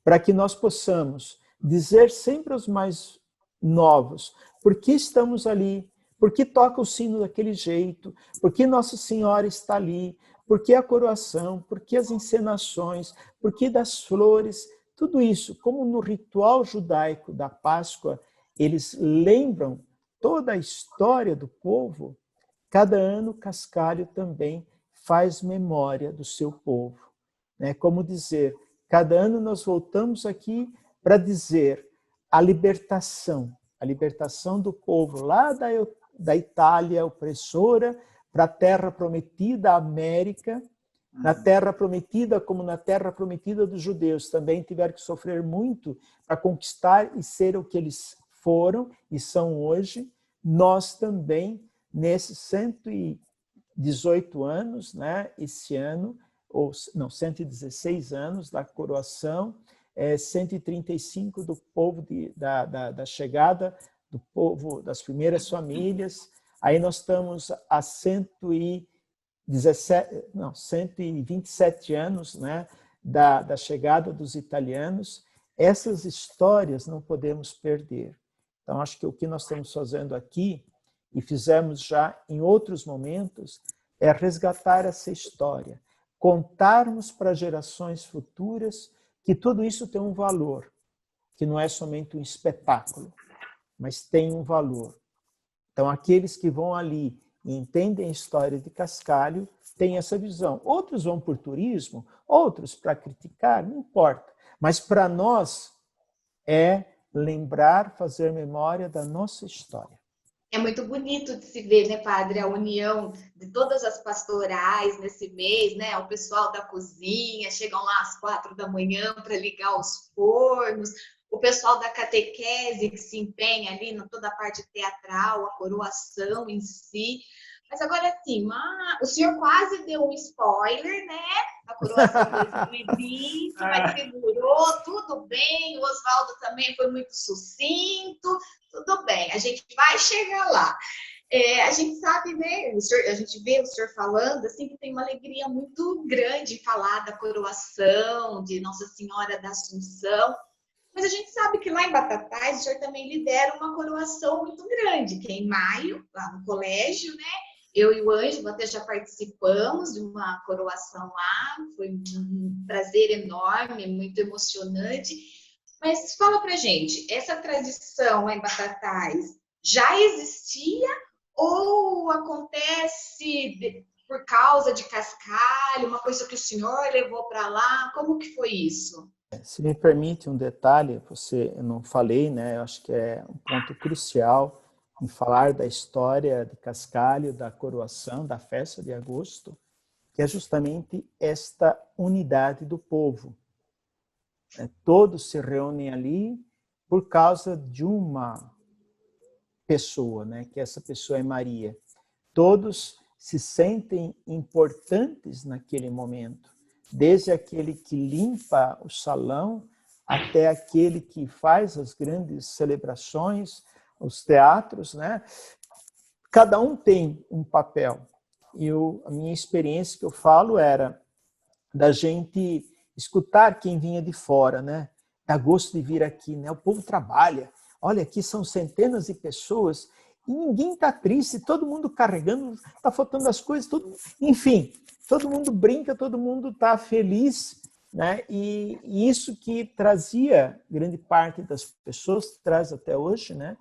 para que nós possamos dizer sempre aos mais novos por que estamos ali, por que toca o sino daquele jeito, por que Nossa Senhora está ali, por que a coroação, por que as encenações, por que das flores, tudo isso, como no ritual judaico da Páscoa, eles lembram toda a história do povo, cada ano Cascalho também faz memória do seu povo. Como dizer, cada ano nós voltamos aqui para dizer a libertação do povo lá da Itália opressora para a terra prometida, a América, na terra prometida, como na terra prometida dos judeus, também tiveram que sofrer muito para conquistar e ser o que eles foram e são hoje. Nós também, nesses 118 anos, né, esse ano, 116 anos da coroação, 135 do povo da chegada do povo das primeiras famílias. Aí nós estamos a 127 anos, né, da chegada dos italianos. Essas histórias não podemos perder. Então, acho que o que nós estamos fazendo aqui, e fizemos já em outros momentos, é resgatar essa história, contarmos para gerações futuras que tudo isso tem um valor, que não é somente um espetáculo, mas tem um valor. Então, aqueles que vão ali e entendem a história de Cascalho têm essa visão. Outros vão por turismo, outros para criticar, não importa. Mas para nós é lembrar, fazer memória da nossa história. É muito bonito de se ver, né, padre, a união de todas as pastorais nesse mês, né? O pessoal da cozinha, chegam lá às 4 da manhã para ligar os fornos, o pessoal da catequese que se empenha ali na toda a parte teatral, a coroação em si. Mas agora sim, o senhor quase deu um spoiler, né? Da coroação de 2020, mas segurou, tudo bem. O Oswaldo também foi muito sucinto, tudo bem, a gente vai chegar lá. A gente sabe, né? A gente vê o senhor falando assim que tem uma alegria muito grande em falar da coroação de Nossa Senhora da Assunção. Mas a gente sabe que lá em Batatais o senhor também lidera uma coroação muito grande, que é em maio, lá no colégio, né? Eu e o Ângelo até já participamos de uma coroação lá, foi um prazer enorme, muito emocionante. Mas fala pra gente, essa tradição lá em Batatais já existia ou acontece por causa de Cascalho, uma coisa que o senhor levou para lá? Como que foi isso? Se me permite um detalhe, eu não falei, né? Eu acho que é um ponto crucial em falar da história de Cascalho, da coroação, da festa de agosto, que é justamente esta unidade do povo. Todos se reúnem ali por causa de uma pessoa, né? Que essa pessoa é Maria. Todos se sentem importantes naquele momento, desde aquele que limpa o salão até aquele que faz as grandes celebrações, os teatros, né? Cada um tem um papel. E a minha experiência que eu falo era da gente escutar quem vinha de fora, né? Dá gosto de vir aqui, né? O povo trabalha. Olha, aqui são centenas de pessoas e ninguém está triste, todo mundo carregando, está faltando as coisas, tudo, enfim, todo mundo brinca, todo mundo está feliz, né? E isso que trazia grande parte das pessoas, traz até hoje, né?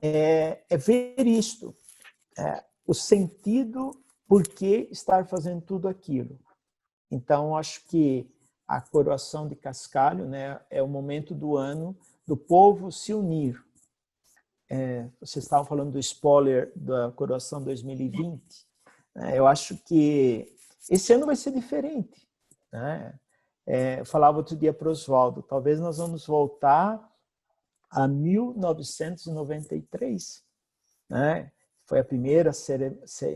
É ver isto, o sentido por que estar fazendo tudo aquilo. Então, acho que a coroação de Cascalho, né, é o momento do ano do povo se unir. Vocês estavam falando do spoiler da coroação 2020. Eu acho que esse ano vai ser diferente, né? Eu falava outro dia para o Oswaldo, talvez nós vamos voltar a 1993, né? Foi a primeira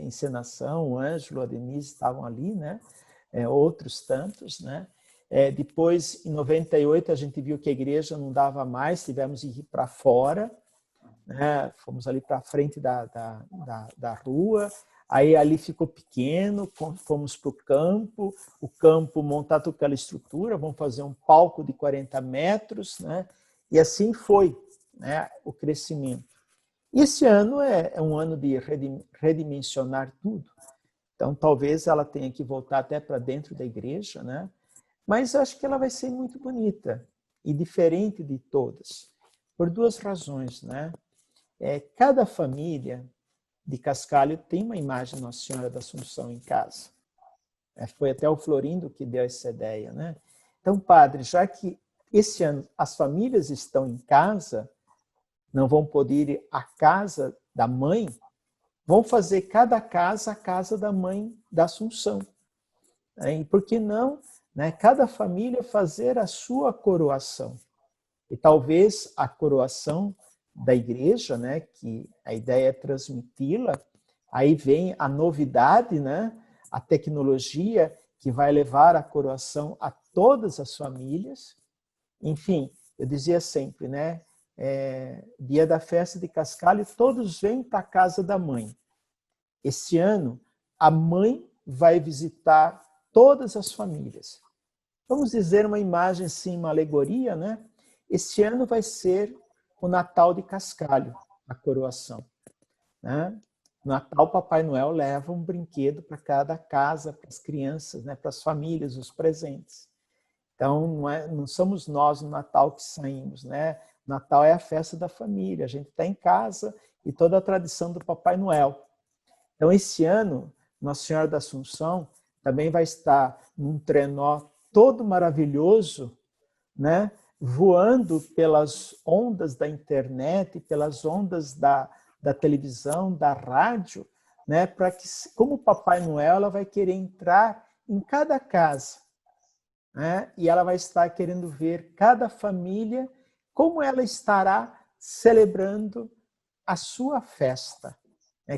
encenação, o Ângelo, a Denise estavam ali, né? Outros tantos, né? Depois, em 98, a gente viu que a igreja não dava mais, tivemos que ir para fora, né? Fomos ali para frente da rua, aí ali ficou pequeno, fomos para o campo montar toda aquela estrutura, vamos fazer um palco de 40 metros, né? E assim foi, né, o crescimento. E esse ano é um ano de redimensionar tudo. Então, talvez ela tenha que voltar até para dentro da igreja, né? Mas acho que ela vai ser muito bonita e diferente de todas, por duas razões, né? Cada família de Cascalho tem uma imagem de Nossa Senhora da Assunção em casa. Foi até o Florindo que deu essa ideia, né? Então, padre, já que esse ano as famílias estão em casa, não vão poder ir à casa da mãe, vão fazer cada casa a casa da mãe da Assunção. E por que não, né, cada família fazer a sua coroação? E talvez a coroação da igreja, né, que a ideia é transmiti-la, aí vem a novidade, né, a tecnologia que vai levar a coroação a todas as famílias. Enfim, eu dizia sempre, né, dia da festa de Cascalho, todos vêm para a casa da mãe. Esse ano, a mãe vai visitar todas as famílias. Vamos dizer uma imagem assim, uma alegoria, né? Esse ano vai ser o Natal de Cascalho, a coroação, né? No Natal, Papai Noel leva um brinquedo para cada casa, para as crianças, né? Para as famílias, os presentes. Então, não somos nós no Natal que saímos, né? Natal é a festa da família, a gente está em casa e toda a tradição do Papai Noel. Então, esse ano, Nossa Senhora da Assunção também vai estar num trenó todo maravilhoso, né? Voando pelas ondas da internet, pelas ondas da televisão, da rádio, né? Para que, como Papai Noel, ela vai querer entrar em cada casa, né? E ela vai estar querendo ver cada família, como ela estará celebrando a sua festa.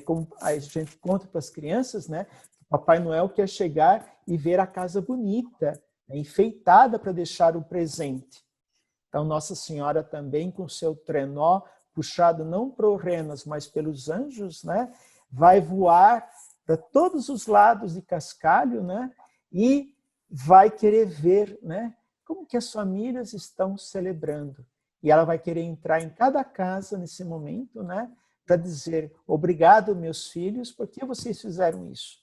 Como a gente conta para as crianças, né? Papai Noel quer chegar e ver a casa bonita, enfeitada para deixar o presente. Então, Nossa Senhora também, com seu trenó, puxado não por renas, mas pelos anjos, né? Vai voar para todos os lados de Cascalho, né? E vai querer ver, né? Como que as famílias estão celebrando. E ela vai querer entrar em cada casa nesse momento, né? para dizer obrigado, meus filhos, por que vocês fizeram isso?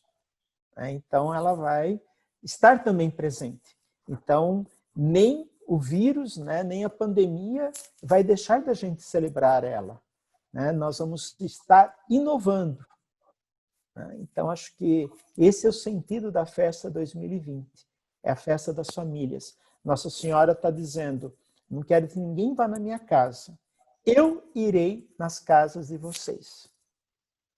Então, ela vai estar também presente. Então, nem o vírus, né, nem a pandemia vai deixar da gente celebrar ela. Né? Nós vamos estar inovando. Né? Então, acho que esse é o sentido da festa 2020. É a festa das famílias. Nossa Senhora está dizendo, não quero que ninguém vá na minha casa. Eu irei nas casas de vocês.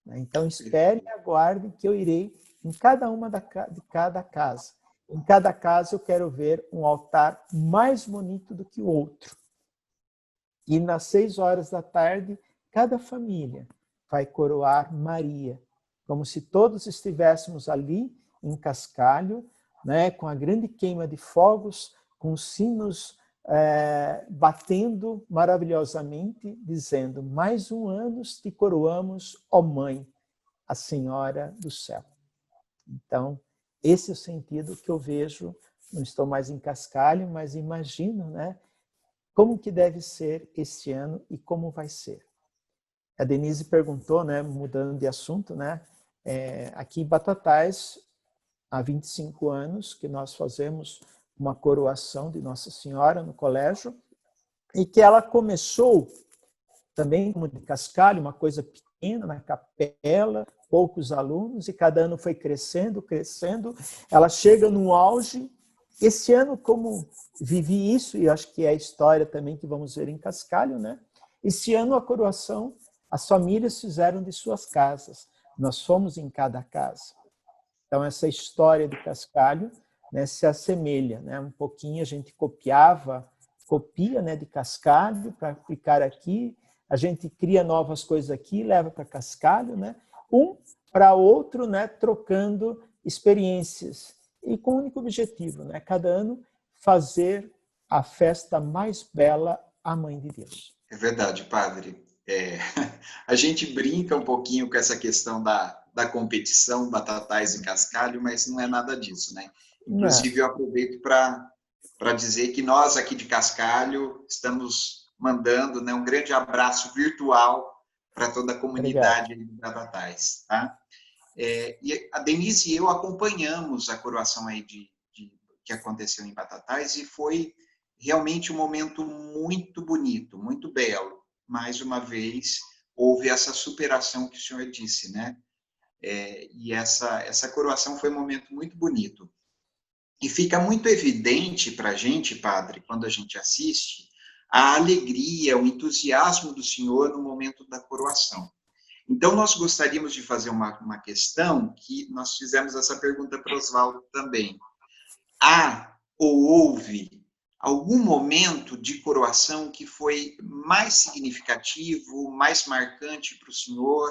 Então, esperem e aguardem que eu irei em cada uma de cada casa. Em cada casa eu quero ver um altar mais bonito do que o outro. E nas 6 horas da tarde, cada família vai coroar Maria, como se todos estivéssemos ali em Cascalho, né, com a grande queima de fogos, com os sinos batendo maravilhosamente, dizendo, mais um ano te coroamos, ó Mãe, a Senhora do Céu. Então, esse é o sentido que eu vejo, não estou mais em Cascalho, mas imagino, né, como que deve ser esse ano e como vai ser. A Denise perguntou, né, mudando de assunto, né, aqui em Batatais, há 25 anos que nós fazemos uma coroação de Nossa Senhora no colégio, e que ela começou também como de Cascalho, uma coisa pequena, na capela, poucos alunos, e cada ano foi crescendo, crescendo. Ela chega no auge. Esse ano, como vivi isso, e acho que é a história também que vamos ver em Cascalho, né? Esse ano a coroação, as famílias fizeram de suas casas. Nós fomos em cada casa. Então, essa história de Cascalho, né, se assemelha, né? Um pouquinho a gente copia, né, de Cascalho para aplicar aqui, a gente cria novas coisas aqui, leva para Cascalho, né? Um para outro, né, trocando experiências e com o único objetivo, né, cada ano fazer a festa mais bela à Mãe de Deus. É verdade, padre. A gente brinca um pouquinho com essa questão da competição Batatais e Cascalho, mas não é nada disso, né? Inclusive, eu aproveito para dizer que nós aqui de Cascalho estamos mandando, né, um grande abraço virtual para toda a comunidade de Batatais, tá? E a Denise e eu acompanhamos a coroação aí que aconteceu em Batatais e foi realmente um momento muito bonito, muito belo. Mais uma vez, houve essa superação que o senhor disse, né? E essa coroação foi um momento muito bonito. E fica muito evidente para a gente, padre, quando a gente assiste, a alegria, o entusiasmo do senhor no momento da coroação. Então, nós gostaríamos de fazer uma questão que nós fizemos essa pergunta para o Oswaldo também. Há ou houve algum momento de coroação que foi mais significativo, mais marcante para o senhor,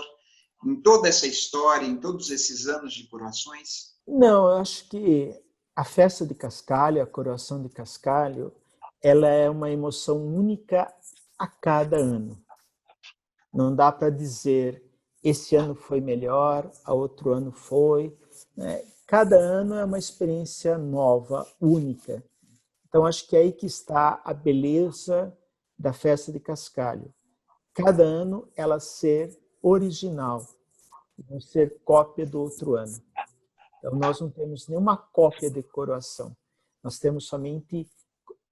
em toda essa história, em todos esses anos de coroações? Não, eu acho que a festa de Cascalho, a coroação de Cascalho, ela é uma emoção única a cada ano. Não dá para dizer, esse ano foi melhor, a outro ano foi. Né? Cada ano é uma experiência nova, única. Então, acho que é aí que está a beleza da festa de Cascalho. Cada ano ela ser original, não ser cópia do outro ano. Então, nós não temos nenhuma cópia de coroação. Nós temos somente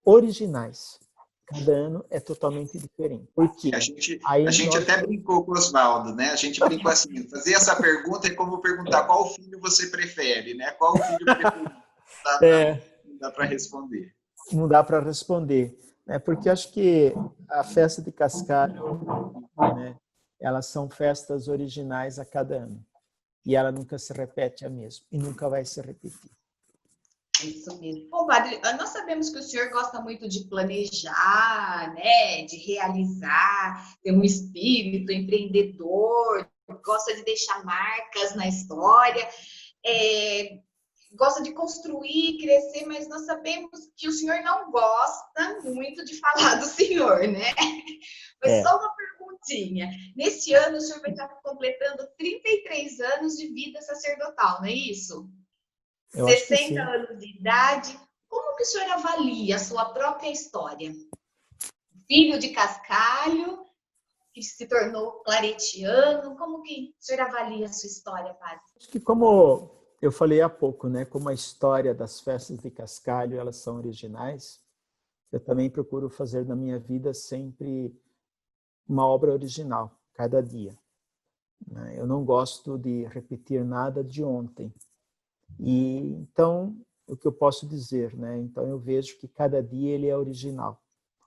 originais. Cada ano é totalmente diferente. Porque a gente até brincou com o Oswaldo, né? A gente brincou assim, fazer essa pergunta é como perguntar qual filho você prefere, né? Qual filho prefere? Não dá para responder. Não dá para responder, né? Porque acho que a festa de Cascalho, né, elas são festas originais a cada ano. E ela nunca se repete a mesma. E nunca vai se repetir. Isso mesmo. Bom, padre, nós sabemos que o senhor gosta muito de planejar, né, de realizar, tem um espírito empreendedor, gosta de deixar marcas na história, gosta de construir, crescer, mas nós sabemos que o senhor não gosta muito de falar do senhor, né? Mas só uma perguntinha. Nesse ano, o senhor vai estar completando 33 anos de vida sacerdotal, não é isso? 60 anos de idade. Como que o senhor avalia a sua própria história? Filho de Cascalho, que se tornou claretiano? Como que o senhor avalia a sua história, padre? Acho que, como eu falei há pouco, né, como a história das festas de Cascalho, elas são originais, eu também procuro fazer na minha vida sempre uma obra original, cada dia. Eu não gosto de repetir nada de ontem. E então, o que eu posso dizer, né? Então eu vejo que cada dia ele é original,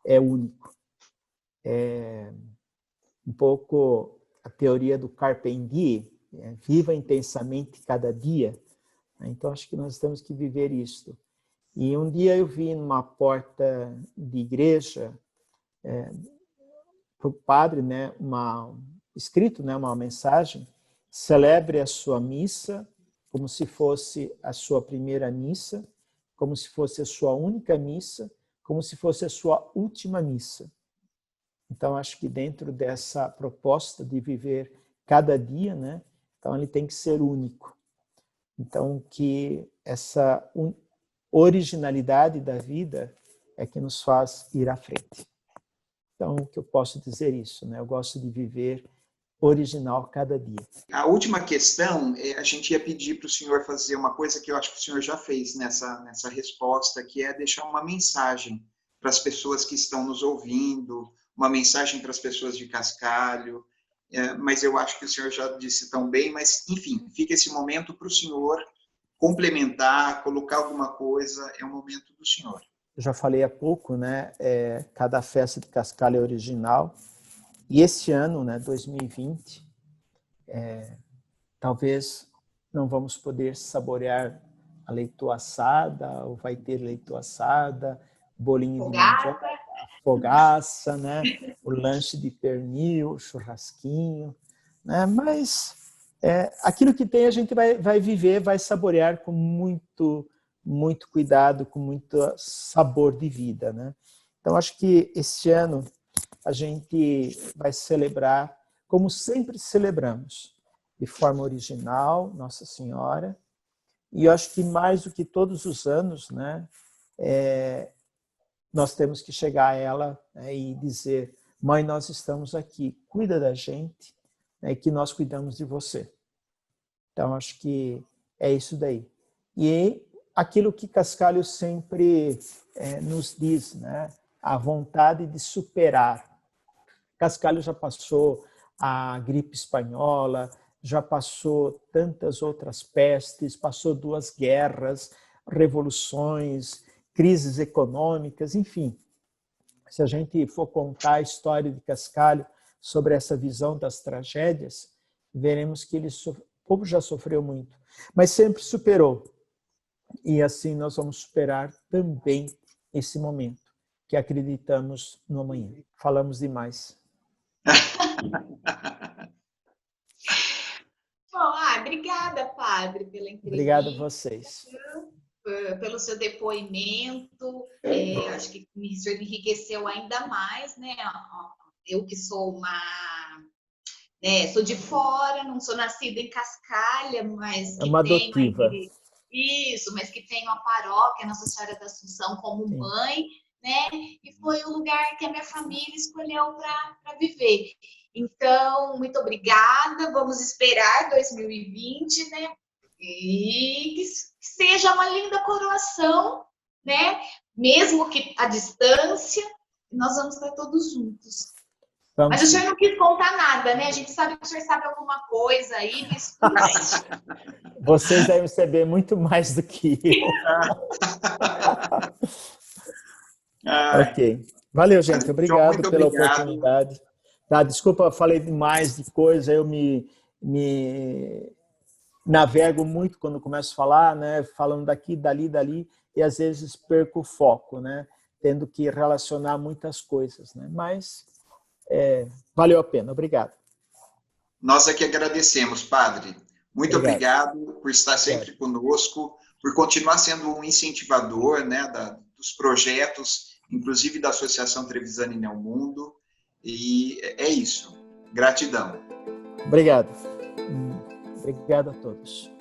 é único. É um pouco a teoria do Carpe Diem, viva intensamente cada dia. Então acho que nós temos que viver isto. E um dia eu vi numa porta de igreja, para o padre, né, escrito, né, uma mensagem: celebre a sua missa como se fosse a sua primeira missa, como se fosse a sua única missa, como se fosse a sua última missa. Então, acho que dentro dessa proposta de viver cada dia, né, então ele tem que ser único. Então, que essa originalidade da vida é que nos faz ir à frente. Então, o que eu posso dizer isso, né? Eu gosto de viver original cada dia. A última questão, a gente ia pedir para o senhor fazer uma coisa que eu acho que o senhor já fez nessa resposta, que é deixar uma mensagem para as pessoas que estão nos ouvindo, uma mensagem para as pessoas de Cascalho, mas eu acho que o senhor já disse tão bem, mas, enfim, fica esse momento para o senhor complementar, colocar alguma coisa, é o momento do senhor. Eu já falei há pouco, né? Cada festa de Cascalho é original. E esse ano, né, 2020, talvez não vamos poder saborear a leitoa assada, ou vai ter leitoa assada, bolinho de mandioca, fogaça, né? O lanche de pernil, o churrasquinho, né? Mas aquilo que tem a gente vai viver, vai saborear com muito cuidado, com muito sabor de vida, né? Então, acho que esse ano a gente vai celebrar como sempre celebramos, de forma original, Nossa Senhora. E eu acho que mais do que todos os anos, né, nós temos que chegar a ela, né, e dizer: Mãe, nós estamos aqui, cuida da gente, né, e que nós cuidamos de você. Então, acho que é isso daí. E aquilo que Cascalho sempre nos diz, né, a vontade de superar. Cascalho já passou a gripe espanhola, já passou tantas outras pestes, passou 2 guerras, revoluções, crises econômicas, enfim. Se a gente for contar a história de Cascalho sobre essa visão das tragédias, veremos que o povo já sofreu muito, mas sempre superou. E assim nós vamos superar também esse momento, que acreditamos no amanhã. Falamos demais. Bom, obrigada, padre, pela entrevista. Obrigado a vocês. Pelo seu depoimento. Acho que o senhor enriqueceu ainda mais, né? Eu que sou sou de fora, não sou nascida em Cascalha, mas que uma tenho adotiva. Isso, mas que tenho a paróquia Nossa Senhora da Assunção como mãe, né? E foi o lugar que a minha família escolheu para viver. Então, muito obrigada. Vamos esperar 2020, né? E que seja uma linda coroação, né? Mesmo que à distância, nós vamos estar todos juntos. Mas o senhor não quis contar nada, né? A gente sabe que o senhor sabe alguma coisa aí, mas tudo bem. Vocês devem saber muito mais do que eu. Ok. Valeu, gente. Obrigado pela oportunidade. Tá, desculpa, falei demais de coisa, eu me navego muito quando começo a falar, né? Falando daqui, dali, e às vezes perco o foco, né? Tendo que relacionar muitas coisas, né? Mas valeu a pena. Obrigado. Nós é que agradecemos, padre. Muito obrigado por estar sempre conosco, por continuar sendo um incentivador, né, dos projetos, inclusive da Associação Trevisan Neo Mundo. E é isso. Gratidão. Obrigado. Obrigado a todos.